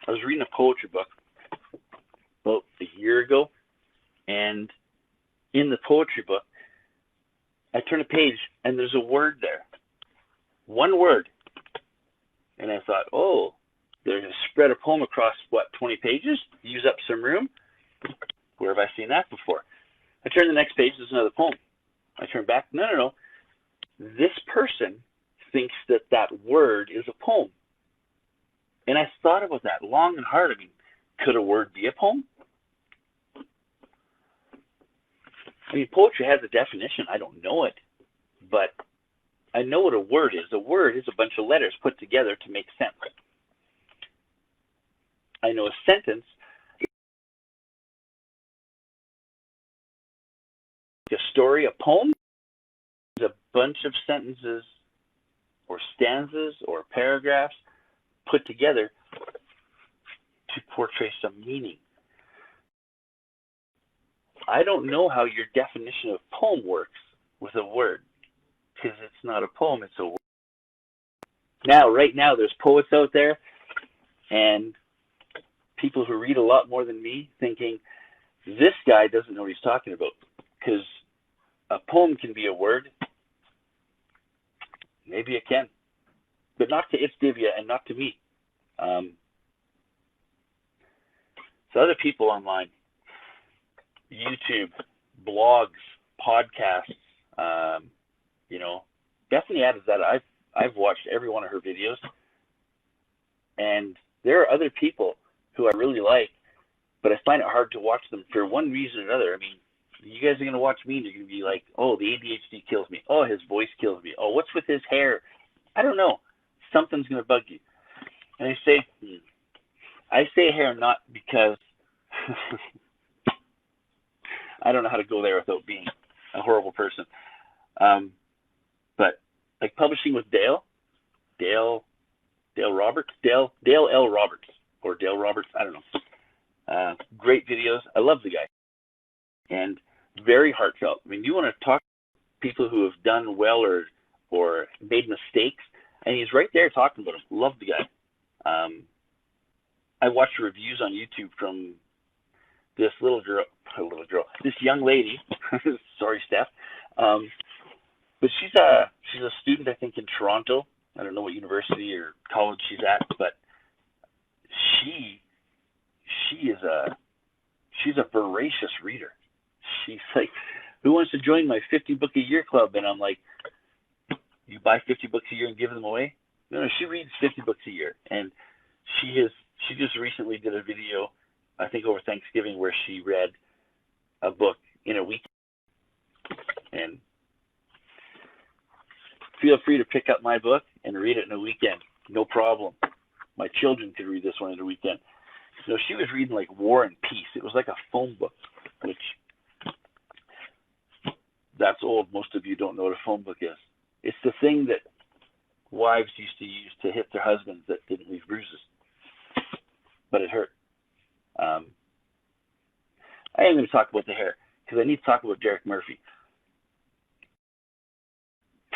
I was reading a poetry book about a year ago, and in the poetry book, I turn a page, and there's a word there. One word. And I thought, oh, they're going to spread a poem across, 20 pages? Use up some room? Where have I seen that before? I turn the next page, there's another poem. I turn back, no. This person thinks that that word is a poem. And I thought about that long and hard. I mean, could a word be a poem? I mean, poetry has a definition. I don't know it, but I know what a word is. A word is a bunch of letters put together to make sense. I know a sentence is a story. A poem is a bunch of sentences or stanzas or paragraphs put together to portray some meaning. I don't know how your definition of poem works with a word, because it's not a poem, it's a word. Now, right now, there's poets out there and people who read a lot more than me thinking, this guy doesn't know what he's talking about, because a poem can be a word. Maybe it can, but not to It's Divya and not to me. So other people online, YouTube, blogs, podcasts, Bethany added that I've watched every one of her videos, and there are other people who I really like, but I find it hard to watch them for one reason or another. I mean, you guys are going to watch me and you're going to be like, oh, the ADHD kills me. Oh, his voice kills me. Oh, what's with his hair? I don't know. Something's going to bug you. And I say hair not because I don't know how to go there without being a horrible person. But like publishing with Dale Roberts, Dale L. Roberts, or Dale Roberts, I don't know. Great videos. I love the guy. And very heartfelt. I mean, you want to talk to people who have done well or made mistakes, and he's right there talking about them. Love the guy. I watched reviews on YouTube from this this young lady. Sorry, Steph. But she's a student, I think, in Toronto. I don't know what university or college she's at, but she's a voracious reader. She's like, who wants to join my 50 book a year club? And I'm like, you buy 50 books a year and give them away? No, she reads 50 books a year, and she just recently did a video, I think over Thanksgiving, where she read a book in a week. And feel free to pick up my book and read it in a weekend. No problem. My children could read this one in a weekend. So she was reading like War and Peace. It was like a phone book, which that's old. Most of you don't know what a phone book is. It's the thing that wives used to use to hit their husbands that didn't leave bruises, but it hurt. I am going to talk about the hair because I need to talk about Derek Murphy.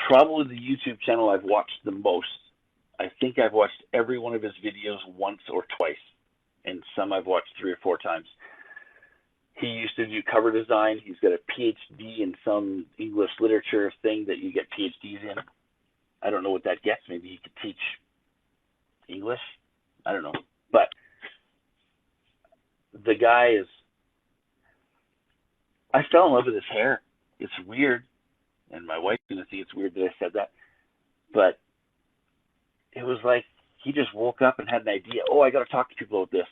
Probably the YouTube channel I've watched the most. I think I've watched every one of his videos once or twice, and some I've watched 3 or 4 times. He used to do cover design. He's got a PhD in some English literature thing that you get PhDs in. I don't know what that gets. Maybe he could teach English. I don't know. But the guy is, I fell in love with his hair. It's weird. And my wife's going to think it's weird that I said that. But it was like he just woke up and had an idea. Oh, I got to talk to people about this.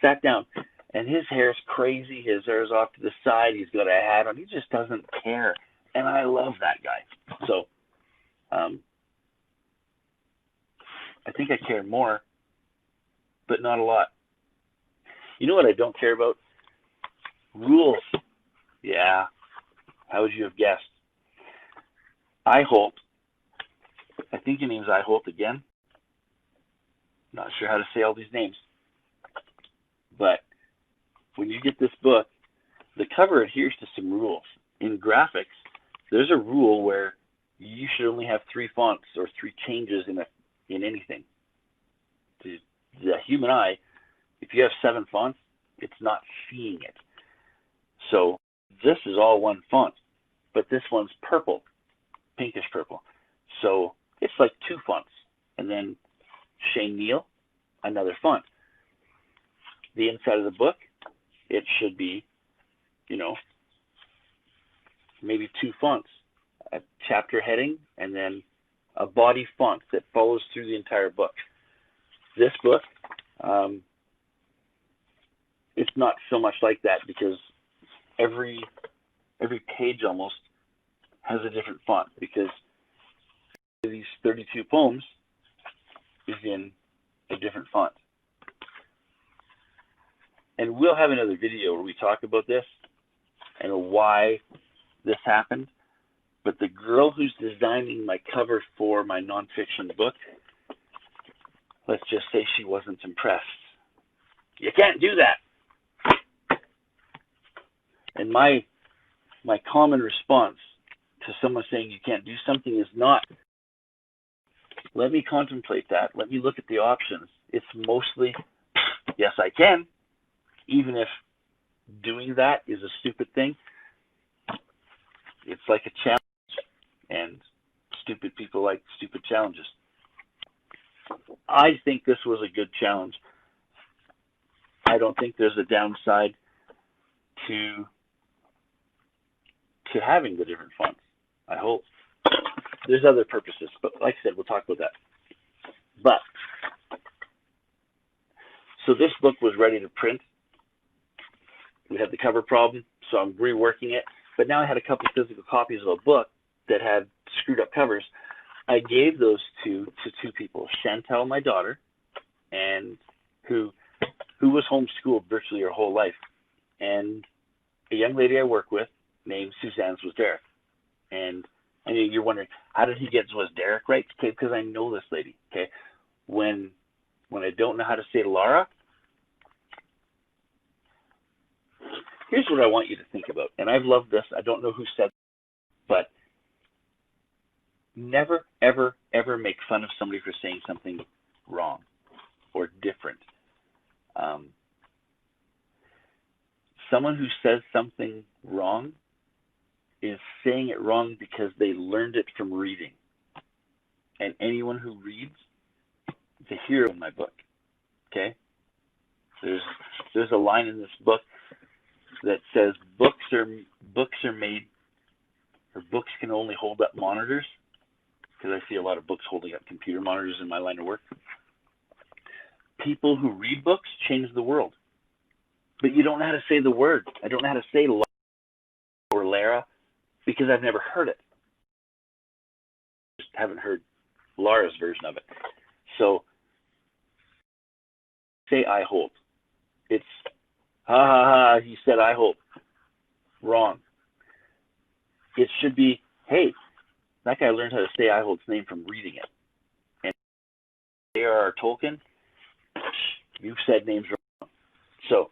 Sat down. And his hair's crazy. His hair's off to the side. He's got a hat on. He just doesn't care. And I love that guy. So I think I care more, but not a lot. You know what I don't care about? Rules. Yeah. How would you have guessed? I think your name's I again. Not sure how to say all these names. But when you get this book, the cover adheres to some rules. In graphics, there's a rule where you should only have 3 fonts or 3 changes in anything. The human eye, if you have 7 fonts, it's not seeing it. So this is all one font, but this one's purple, pinkish purple. So it's like 2 fonts. And then Shane Neal, another font. The inside of the book, it should be, maybe 2 fonts, a chapter heading, and then a body font that follows through the entire book. This book, it's not so much like that because every page almost has a different font because these 32 poems is in a different font. And we'll have another video where we talk about this and why this happened. But the girl who's designing my cover for my nonfiction book, let's just say she wasn't impressed. You can't do that. And my common response to someone saying you can't do something is not, let me contemplate that. Let me look at the options. It's mostly, yes, I can. Even if doing that is a stupid thing, it's like a challenge, and stupid people like stupid challenges. I think this was a good challenge. I don't think there's a downside to having the different fonts. I hope. There's other purposes, but like I said, we'll talk about that. But, so this book was ready to print. We had the cover problem, so I'm reworking it. But now I had a couple physical copies of a book that had screwed up covers. I gave those to 2 people, Chantel, my daughter, and who was homeschooled virtually her whole life. And a young lady I work with named Suzanne's was Derek. And you're wondering, how did he get was Derek right? Okay, because I know this lady. Okay, when I don't know how to say Laura, here's what I want you to think about. And I've loved this. I don't know who said, but never, ever, ever make fun of somebody for saying something wrong or different. Someone who says something wrong is saying it wrong because they learned it from reading. And anyone who reads, the hero in my book. Okay? There's a line in this book that says books are made, or books can only hold up monitors, because I see a lot of books holding up computer monitors in my line of work. People who read books change the world. But you don't know how to say the word. I don't know how to say Lara or Lara because I've never heard it. Just haven't heard Lara's version of it. So say I hold. It's ha ha ha, he said I hold. Wrong. It should be, hey, that guy learned how to say I hold's name from reading it. And J.R.R. Tolkien, you've said names wrong. So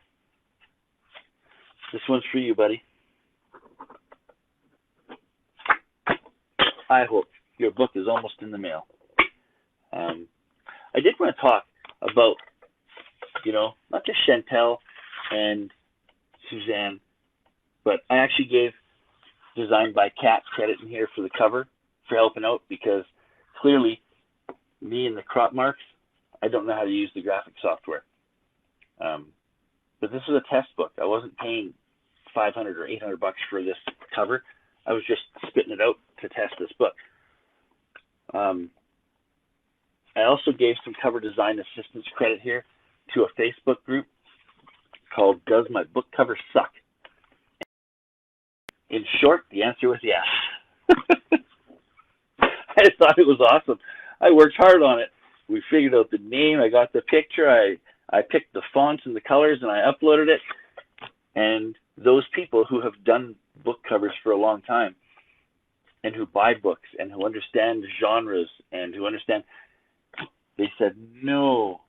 this one's for you, buddy. I hope your book is almost in the mail. I did want to talk about, not just Chantel and Suzanne, but I actually gave Designed by Cat credit in here for the cover for helping out, because clearly me and the crop marks, I don't know how to use the graphic software. But this is a test book. I wasn't paying $500 or $800 for this cover. I was just spitting it out to test this book. I also gave some cover design assistance credit here to a Facebook group called Does My Book Cover Suck? In short, the answer was yes. I thought it was awesome. I worked hard on it. We figured out the name. I got the picture. I picked the fonts and the colors, and I uploaded it. And those people who have done book covers for a long time and who buy books and who understand genres and who understand, they said, no,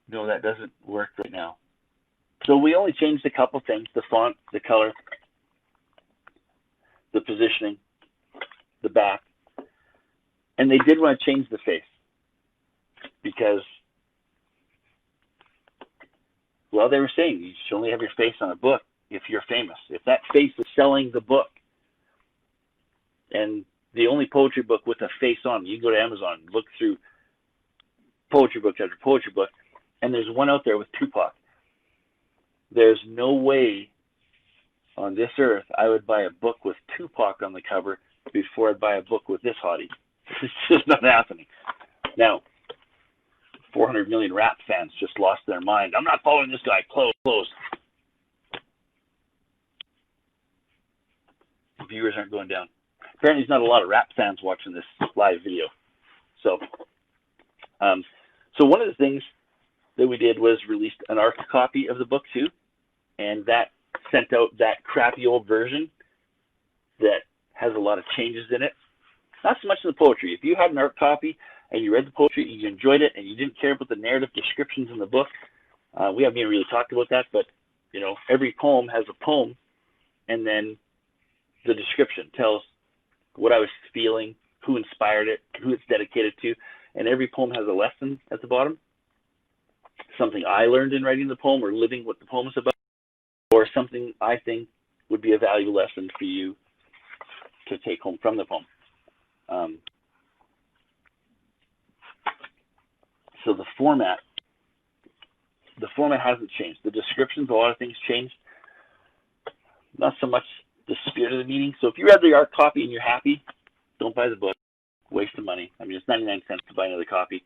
that doesn't work right now. So we only changed a couple things: the font, the color, the positioning, the back. And they did want to change the face because, well, they were saying you should only have your face on a book if you're famous. If that face is selling the book, and the only poetry book with a face on, you can go to Amazon and look through poetry book after poetry book, and there's one out there with Tupac. There's no way on this earth I would buy a book with Tupac on the cover before I'd buy a book with this hottie. It's just not happening. Now, 400 million rap fans just lost their mind. I'm not following this guy. Close. Viewers aren't going down. Apparently, there's not a lot of rap fans watching this live video. So one of the things that we did was released an ARC copy of the book too, and that sent out that crappy old version that has a lot of changes in it. Not so much in the poetry. If you had an ARC copy and you read the poetry, you enjoyed it, and you didn't care about the narrative descriptions in the book, we haven't even really talked about that, but every poem has a poem, and then the description tells what I was feeling, who inspired it, who it's dedicated to, and every poem has a lesson at the bottom, something I learned in writing the poem or living what the poem is about, or something I think would be a valuable lesson for you to take home from the poem. So the format hasn't changed. The descriptions, a lot of things changed. Not so much the spirit of the meaning. So if you read the ARC copy and you're happy, don't buy the book. Waste of money. I mean, it's 99 cents to buy another copy.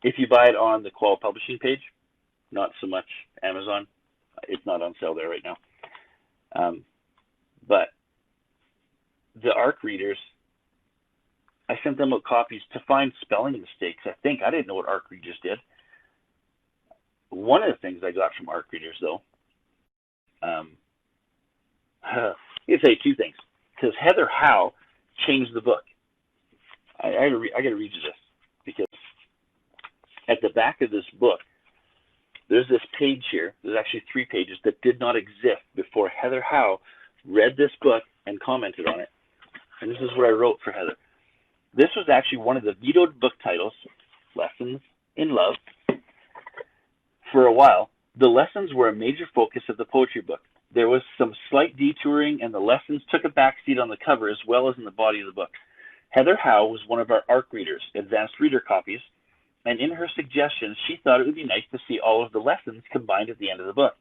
If you buy it on the Kawali publishing page, not so much Amazon. It's not on sale there right now. But the ARC readers, I sent them out copies to find spelling mistakes. I didn't know what ARC readers did. One of the things I got from ARC readers, though, I'm going to say two things, because Heather Howe changed the book. I got to read you this, because at the back of this book, there's this page here. There's actually 3 pages that did not exist before Heather Howe read this book and commented on it. And this is what I wrote for Heather. This was actually one of the vetoed book titles, Lessons in Love. For a while, the lessons were a major focus of the poetry book. There was some slight detouring, and the lessons took a backseat on the cover as well as in the body of the book. Heather Howe was one of our ARC readers, advanced reader copies, and in her suggestions, she thought it would be nice to see all of the lessons combined at the end of the book.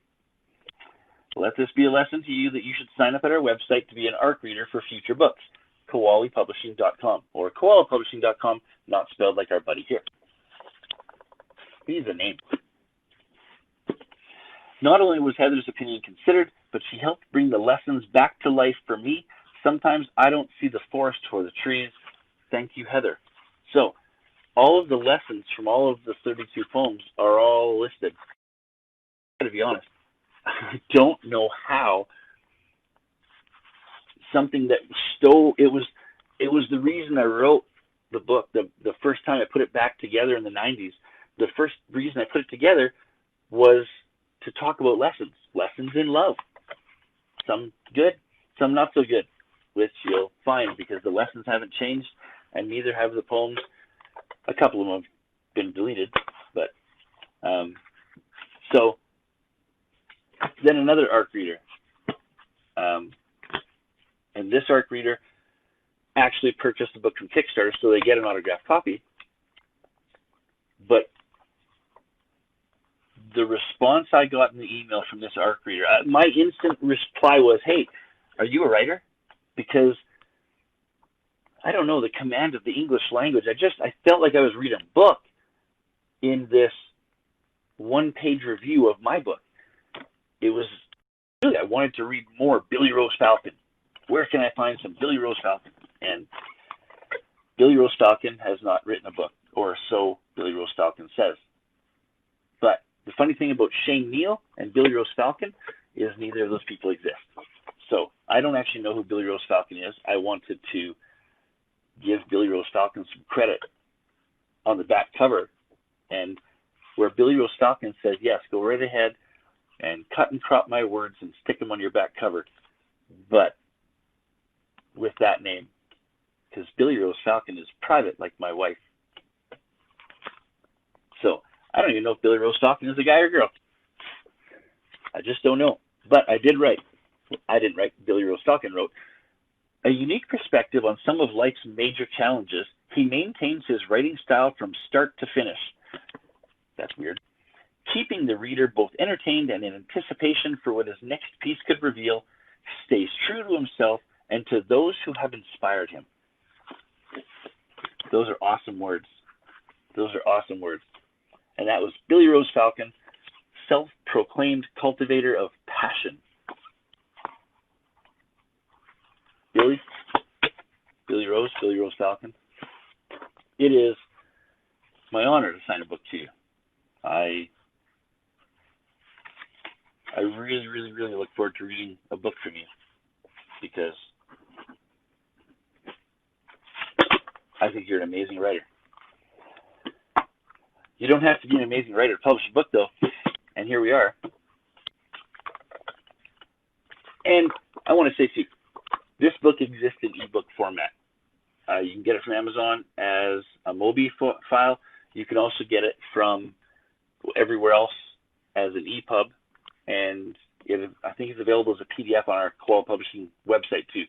Let this be a lesson to you that you should sign up at our website to be an ARC reader for future books, KawaliPublishing.com, or KoalaPublishing.com, not spelled like our buddy here. He's a name. Not only was Heather's opinion considered, but she helped bring the lessons back to life for me. Sometimes I don't see the forest for the trees. Thank you, Heather. So, all of the lessons from all of the 32 poems are all listed. To be honest, I don't know how something that it was the reason I wrote the book. The first time I put it back together in the 90s, the first reason I put it together was to talk about lessons in love. Some good, some not so good, which you'll find because the lessons haven't changed and neither have the poems. A couple of them have been deleted, but so then another ARC reader, and this ARC reader actually purchased the book from Kickstarter, so they get an autographed copy. But the response I got in the email from this ARC reader, my instant reply was, "Hey, are you a writer?" Because I don't know, the command of the English language. I felt like I was reading a book in this 1-page review of my book. It was really, I wanted to read more Billy Rose Falcon. Where can I find some Billy Rose Falcon? And Billy Rose Falcon has not written a book, or so Billy Rose Falcon says. But the funny thing about Shane Neal and Billy Rose Falcon is neither of those people exist. So I don't actually know who Billy Rose Falcon is. I wanted to give Billy Rose Falcon some credit on the back cover, and where Billy Rose Falcon says, yes, go right ahead and cut and crop my words and stick them on your back cover, but with that name, because Billy Rose Falcon is private like my wife. So I don't even know if Billy Rose Falcon is a guy or girl. I just don't know. But I did write. I didn't write. Billy Rose Falcon wrote, a unique perspective on some of life's major challenges. He maintains his writing style from start to finish. That's weird. Keeping the reader both entertained and in anticipation for what his next piece could reveal, stays true to himself and to those who have inspired him. Those are awesome words. Those are awesome words. And that was Billy Rose Falcon, self-proclaimed cultivator of passion. Billy Rose Falcon. It is my honor to sign a book to you. I really, really, really look forward to reading a book from you, because I think you're an amazing writer. You don't have to be an amazing writer to publish a book, though, and here we are. And I want to say, too, this book exists in ebook format. You can get it from Amazon as a Mobi file. You can also get it from everywhere else as an EPUB, and I think it's available as a PDF on our Kawali Publishing website, too.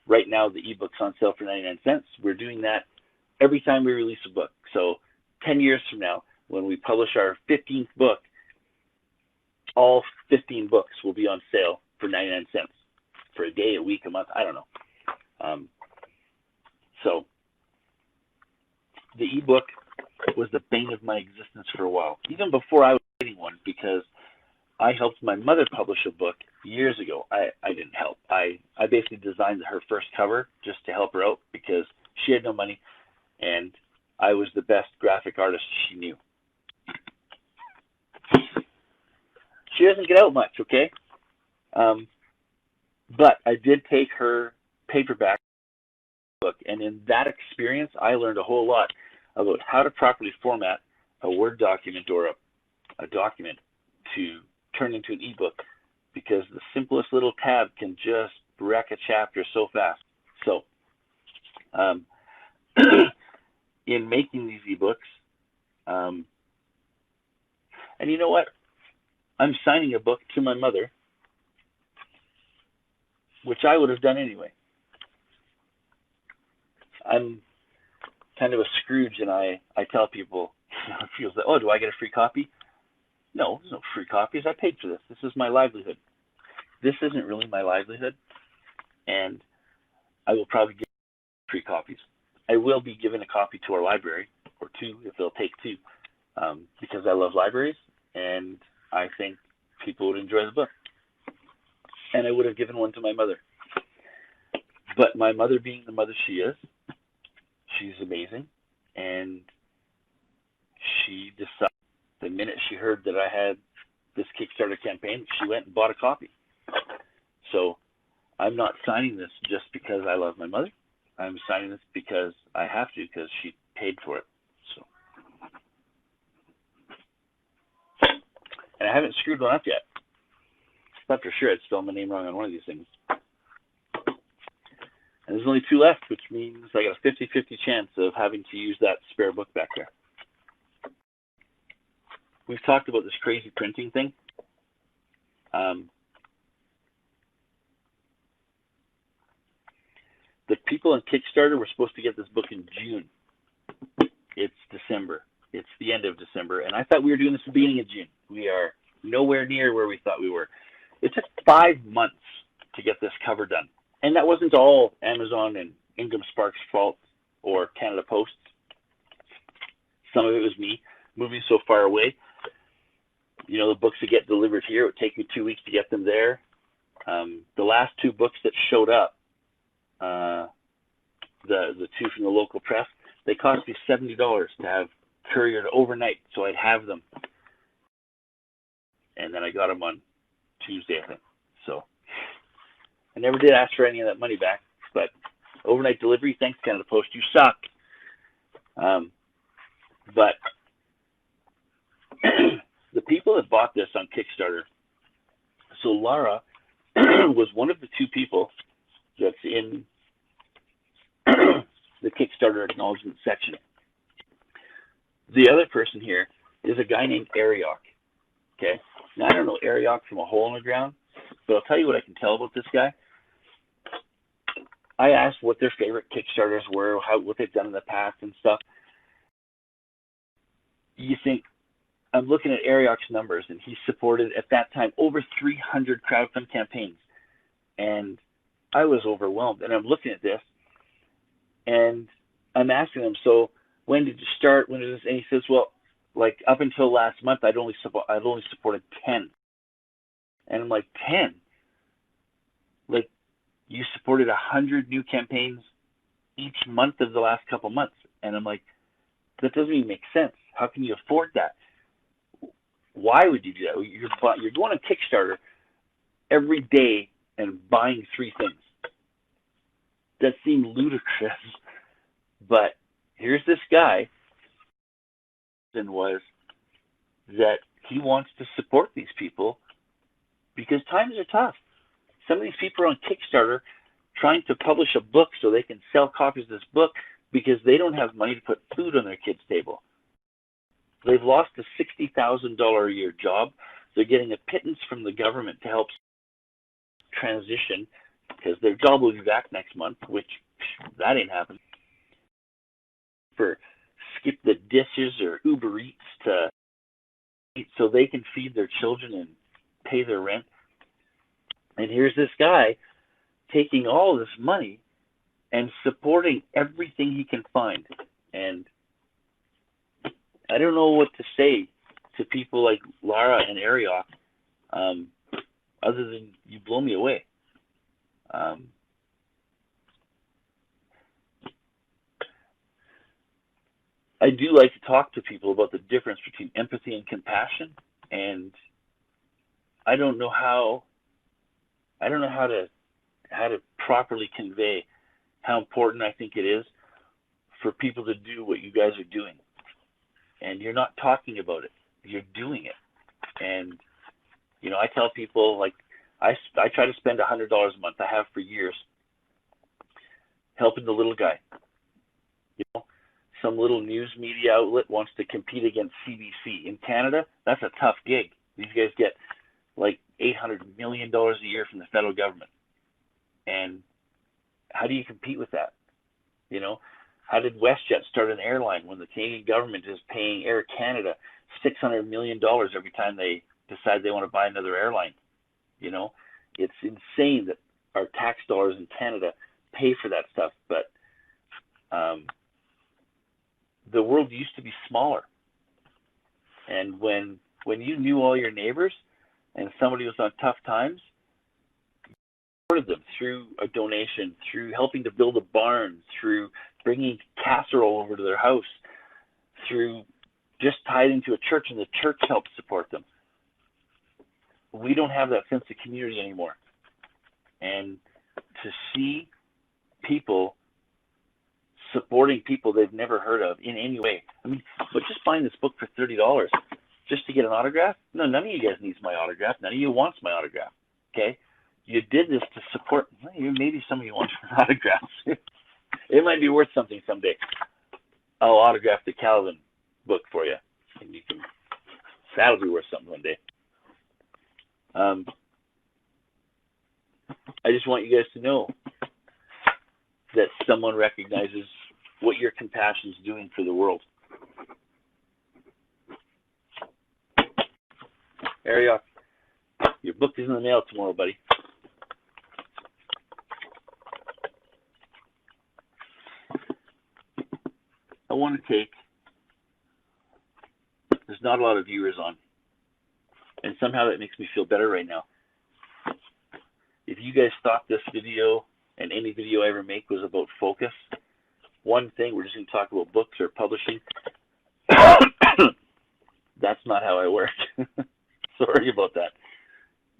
Right now, the ebook's on sale for 99 cents. We're doing that every time we release a book. So 10 years from now, when we publish our 15th book, all 15 books will be on sale for 99 cents for a day, a week, a month, I don't know. So the ebook was the bane of my existence for a while, even before I was writing one, because I helped my mother publish a book years ago. I didn't help. I basically designed her first cover just to help her out because she had no money, and I was the best graphic artist she knew. She doesn't get out much, okay? Um, but I did take her paperback book, and in that experience, I learned a whole lot about how to properly format a Word document or a document to turn into an ebook, because the simplest little tab can just wreck a chapter so fast. So, um, in making these ebooks, and you know what? I'm signing a book to my mother, which I would have done anyway. I'm kind of a Scrooge, and I tell people, it feels like, oh, do I get a free copy? No, there's no free copies. I paid for this. This is my livelihood. This isn't really my livelihood, and I will probably get free copies. I will be giving a copy to our library, or two, if they'll take two, because I love libraries, and I think people would enjoy the book. And I would have given one to my mother. But my mother, being the mother she is, she's amazing, and she decided, the minute she heard that I had this Kickstarter campaign, she went and bought a copy. So I'm not signing this just because I love my mother. I'm signing this because I have to, because she paid for it. So, and I haven't screwed one up yet. But for sure I'd spell my name wrong on one of these things. And there's only two left, which means I got a 50-50 chance of having to use that spare book back there. We've talked about this crazy printing thing. The people on Kickstarter were supposed to get this book in June. It's December. It's the end of December, and I thought we were doing this at the beginning of June. We are nowhere near where we thought we were. It took 5 months to get this cover done. And that wasn't all Amazon and Ingram Sparks' fault or Canada Post. Some of it was me moving so far away. You know, the books that get delivered here, it would take me 2 weeks to get them there. The last 2 books that showed up, the 2 from the local press, they cost me $70 to have couriered overnight, so I'd have them. And then I got them on Tuesday, I think. So I never did ask for any of that money back, but overnight delivery, thanks Canada Post, you suck. But the people that bought this on Kickstarter, so Laura was one of the 2 people that's in the Kickstarter acknowledgement section. The other person here is a guy named Ariok. Okay, now I don't know Ariok from a hole in the ground, but I'll tell you what I can tell about this guy. I asked what their favorite Kickstarters were, what they've done in the past and stuff. You think, I'm looking at Ariok's numbers, and he supported, at that time, over 300 crowdfund campaigns. And I was overwhelmed. And I'm looking at this, and I'm asking him, so when did you start? When did this? And he says, well, like up until last month, I'd only supported 10. And I'm like, 10? Like, you supported 100 new campaigns each month of the last couple months. And I'm like, that doesn't even make sense. How can you afford that? Why would you do that? You're going on Kickstarter every day and buying 3 things. That seemed ludicrous. But here's this guy, and was that he wants to support these people because times are tough. Some of these people are on Kickstarter trying to publish a book so they can sell copies of this book because they don't have money to put food on their kids' table. They've lost a $60,000 a year job. They're getting a pittance from the government to help transition because their job will be back next month, which that ain't happening. For skip the dishes or Uber Eats to eat so they can feed their children and pay their rent. And here's this guy taking all this money and supporting everything he can find. And I don't know what to say to people like Lara and Ariok, other than you blow me away. I do like to talk to people about the difference between empathy and compassion, and I don't know how I don't know how to properly convey how important I think it is for people to do what you guys are doing. And you're not talking about it, you're doing it. And you know, I tell people, like, I try to spend $100 a month. I have for years, helping the little guy. You know, some little news media outlet wants to compete against CBC in Canada. That's a tough gig. These guys get like $800 million a year from the federal government. And how do you compete with that? You know, how did WestJet start an airline when the Canadian government is paying Air Canada $600 million every time they decide they want to buy another airline? You know, it's insane that our tax dollars in Canada pay for that stuff. But the world used to be smaller. And when you knew all your neighbors and somebody was on tough times, you supported them through a donation, through helping to build a barn, through bringing casserole over to their house, through just tithing to a church, and the church helped support them. We don't have that sense of community anymore. And to see people supporting people they've never heard of in any way. I mean, but just buying this book for $30 just to get an autograph? No, none of you guys needs my autograph. None of you wants my autograph. Okay? You did this to support. Well, maybe some of you want an autograph. It might be worth something someday. I'll autograph the Calvin book for you, and you can. That'll be worth something one day. I just want you guys to know that someone recognizes what your compassion is doing for the world. Ariok, your book is in the mail tomorrow, buddy. I want to take, there's not a lot of viewers on, and somehow that makes me feel better right now. If you guys thought this video and any video I ever make was about focus, one thing, we're just going to talk about books or publishing, that's not how I work. Sorry about that.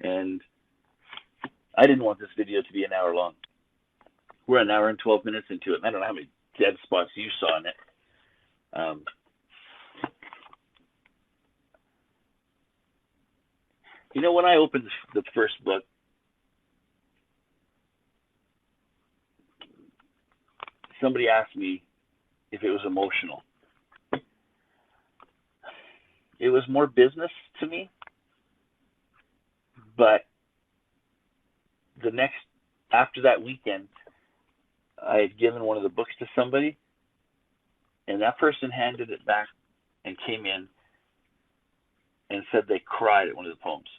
And I didn't want this video to be an hour long. We're an hour and 12 minutes into it. I don't know how many dead spots you saw in it. You know, when I opened the first book, somebody asked me if it was emotional. It was more business to me, but after that weekend, I had given one of the books to somebody, and that person handed it back and came in and said they cried at one of the poems.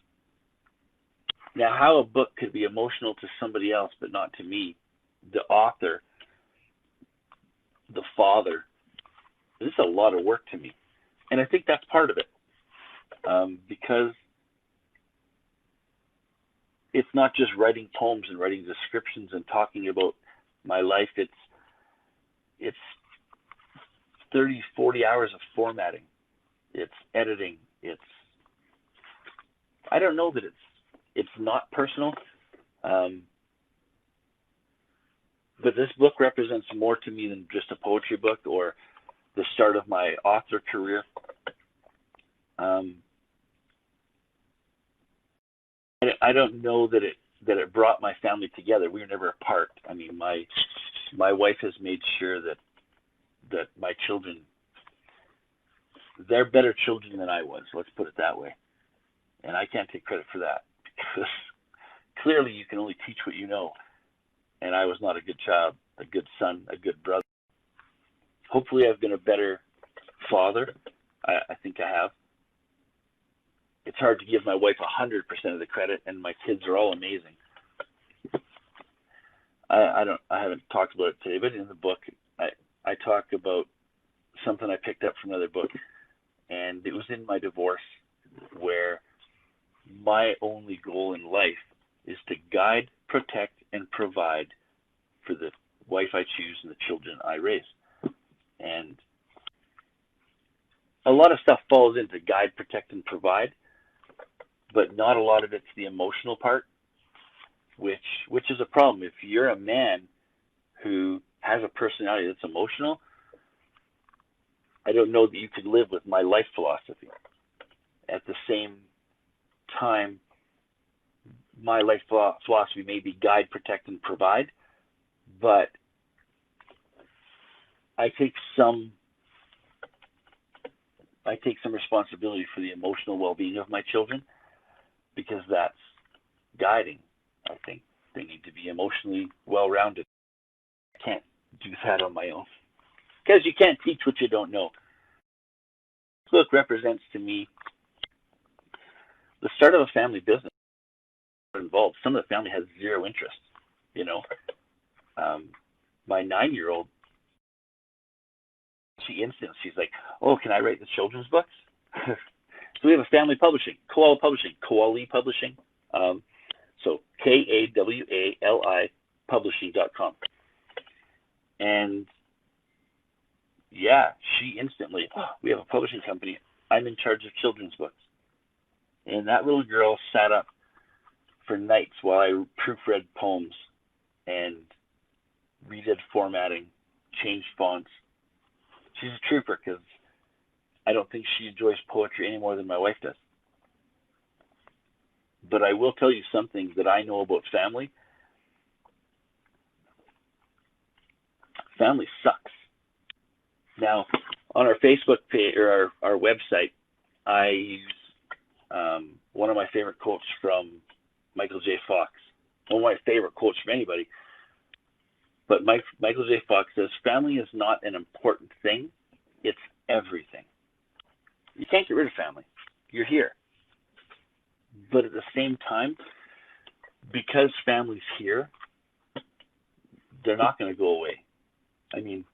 Now, how a book could be emotional to somebody else but not to me, the author, the father, this is a lot of work to me. And I think that's part of it, because it's not just writing poems and writing descriptions and talking about my life. It's 30, 40 hours of formatting. It's editing. I don't know that it's not personal, but this book represents more to me than just a poetry book or the start of my author career. I don't know that it brought my family together. We were never apart. I mean, my wife has made sure that my children, they're better children than I was. Let's put it that way. And I can't take credit for that, because clearly you can only teach what you know. And I was not a good child, a good son, a good brother. Hopefully I've been a better father. I think I have. It's hard to give my wife 100% of the credit, and my kids are all amazing. I haven't talked about it today, but in the book, I talk about something I picked up from another book, and it was in my divorce, where my only goal in life is to guide, protect, and provide for the wife I choose and the children I raise. And a lot of stuff falls into guide, protect, and provide, but not a lot of it's the emotional part. which is a problem. If you're a man who has a personality that's emotional, I don't know that you could live with my life philosophy. At the same time, my life philosophy may be guide, protect, and provide, but I take some responsibility for the emotional well-being of my children, because that's guiding. I think they need to be emotionally well-rounded. I can't do that on my own, because you can't teach what you don't know. This book represents to me the start of a family business involved. Some of the family has zero interest. You know, my 9-year-old, she's like, "Oh, can I write the children's books?" So we have a family publishing, Kawali Publishing. So Kawali publishing.com. And yeah, she instantly, "Oh, we have a publishing company. I'm in charge of children's books." And that little girl sat up for nights while I proofread poems and redid formatting, changed fonts. She's a trooper, because I don't think she enjoys poetry any more than my wife does. But I will tell you something that I know about family. Family sucks. Now, on our Facebook page or our website, I use one of my favorite quotes from Michael J. Fox. One of my favorite quotes from anybody. But Michael J. Fox says, "Family is not an important thing. It's everything." You can't get rid of family. You're here. But at the same time, because family's here, they're not going to go away. I mean,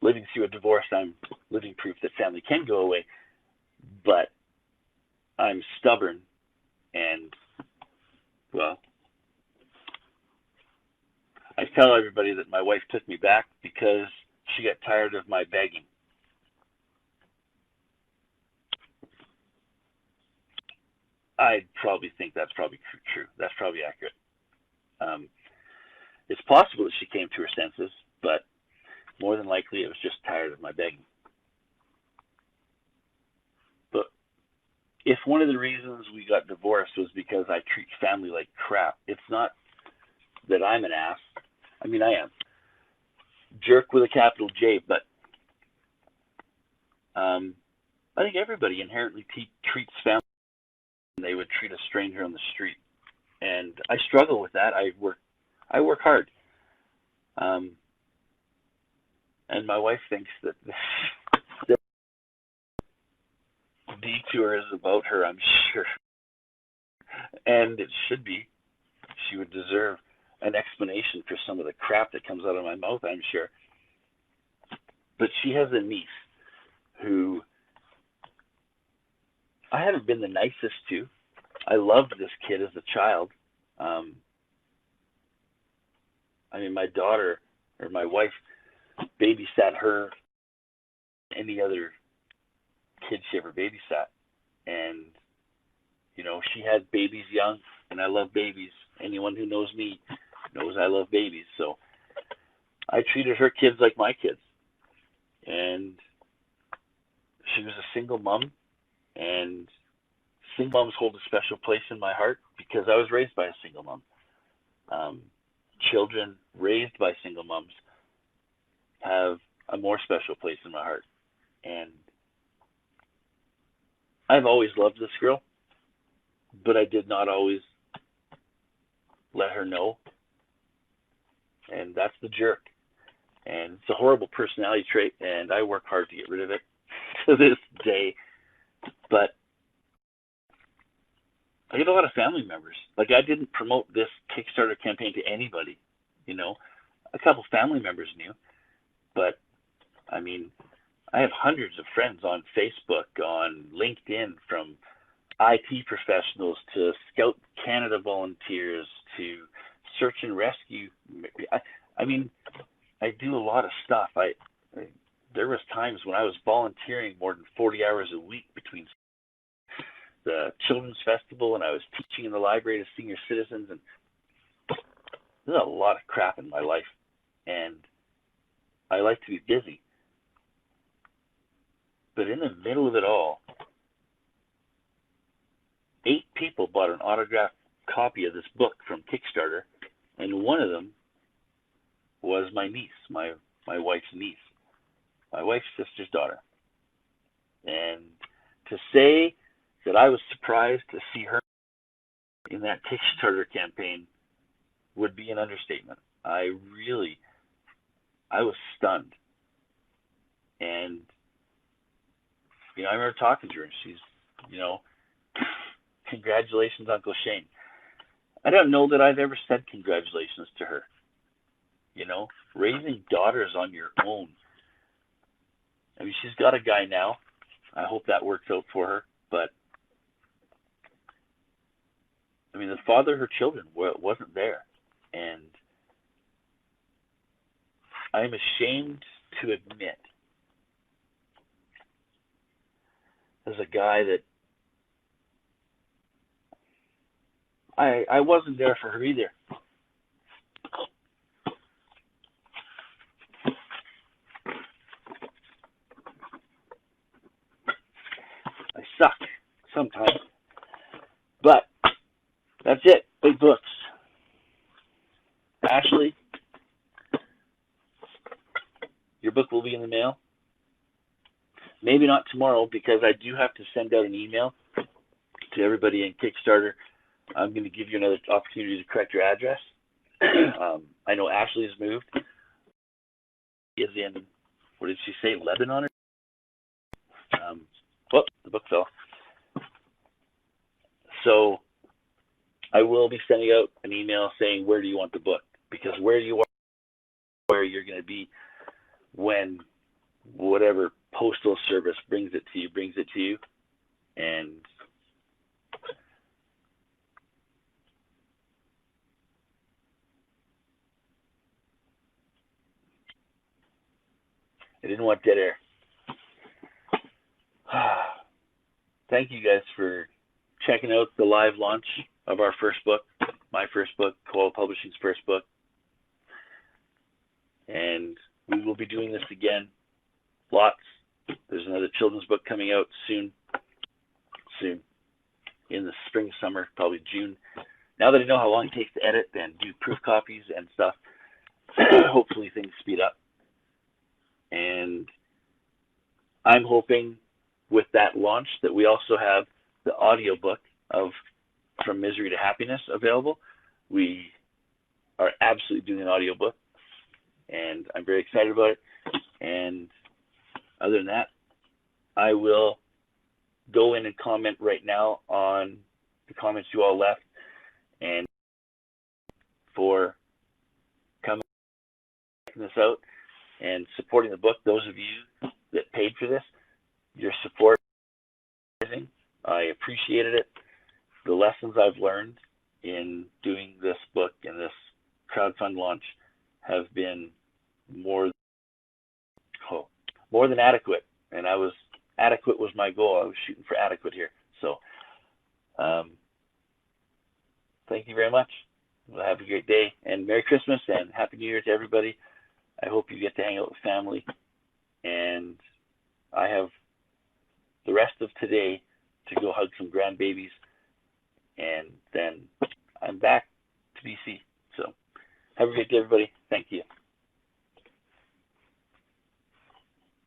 living through a divorce, I'm living proof that family can go away. But I'm stubborn, and, well, I tell everybody that my wife took me back because she got tired of my begging. I probably think that's probably true. That's probably accurate. It's possible that she came to her senses, but more than likely it was just tired of my begging. But if one of the reasons we got divorced was because I treat family like crap, it's not that I'm an ass. I mean, I am. Jerk with a capital J, but I think everybody inherently treats family and they would treat a stranger on the street. And I struggle with that. I work hard. And my wife thinks that the detour is about her, I'm sure. And it should be. She would deserve an explanation for some of the crap that comes out of my mouth, I'm sure. But she has a niece who I haven't been the nicest to. I loved this kid as a child. I mean, my daughter or my wife babysat her, any other kid she ever babysat. And, you know, she had babies young, and I love babies. Anyone who knows me knows I love babies. So I treated her kids like my kids. And she was a single mom, and single moms hold a special place in my heart because I was raised by a single mom. Children raised by single moms have a more special place in my heart. And I've always loved this girl, but I did not always let her know. And that's the jerk. And it's a horrible personality trait, and I work hard to get rid of it to this day. But I get a lot of family members. Like, I didn't promote this Kickstarter campaign to anybody, you know. A couple family members knew. But, I mean, I have hundreds of friends on Facebook, on LinkedIn, from IT professionals to Scout Canada volunteers to search and rescue. I mean, I do a lot of stuff. There was times when I was volunteering more than 40 hours a week between the Children's Festival, and I was teaching in the library to senior citizens, and there's a lot of crap in my life, and I like to be busy. But in the middle of it all, 8 people bought an autographed copy of this book from Kickstarter, and one of them was my niece, my wife's niece, my wife's sister's daughter. And to say that I was surprised to see her in that Kickstarter campaign would be an understatement. I was stunned. And, I remember talking to her, and she's, congratulations, Uncle Shane. I don't know that I've ever said congratulations to her. Raising daughters on your own. I mean, she's got a guy now. I hope that works out for her. But, the father of her children wasn't there. And I'm ashamed to admit, as a guy, that I wasn't there for her either. I suck sometimes. But that's it. Big books. Ashley, your book will be in the mail. Maybe not tomorrow, because I do have to send out an email to everybody in Kickstarter. I'm going to give you another opportunity to correct your address. I know Ashley has moved. She is in, what did she say, Lebanon? The book fell. So I will be sending out an email saying, where do you want the book? Because where you are, where you're going to be when whatever postal service brings it to you. And I didn't want dead air. Thank you guys for checking out the live launch of our first book, my first book, Kawali Publishing's first book. And we will be doing this again. Lots. There's another children's book coming out soon. In the spring, summer, probably June. Now that I know how long it takes to edit and do proof copies and stuff, hopefully things speed up. And I'm hoping with that launch that we also have the audiobook of From Misery to Happiness available. We are absolutely doing an audiobook, and I'm very excited about it. And other than that, I will go in and comment right now on the comments you all left, and for coming, checking this out and supporting the book. Those of you that paid for this, your support, I appreciated it. The lessons I've learned in doing this book and this crowdfund launch have been more than adequate, and adequate was my goal. I was shooting for adequate here. So thank you very much. Well, have a great day, and Merry Christmas and Happy New Year to everybody. I hope you get to hang out with family, and I have the rest of today to go hug some grandbabies, and then I'm back to BC. So have a great day, everybody. Thank you.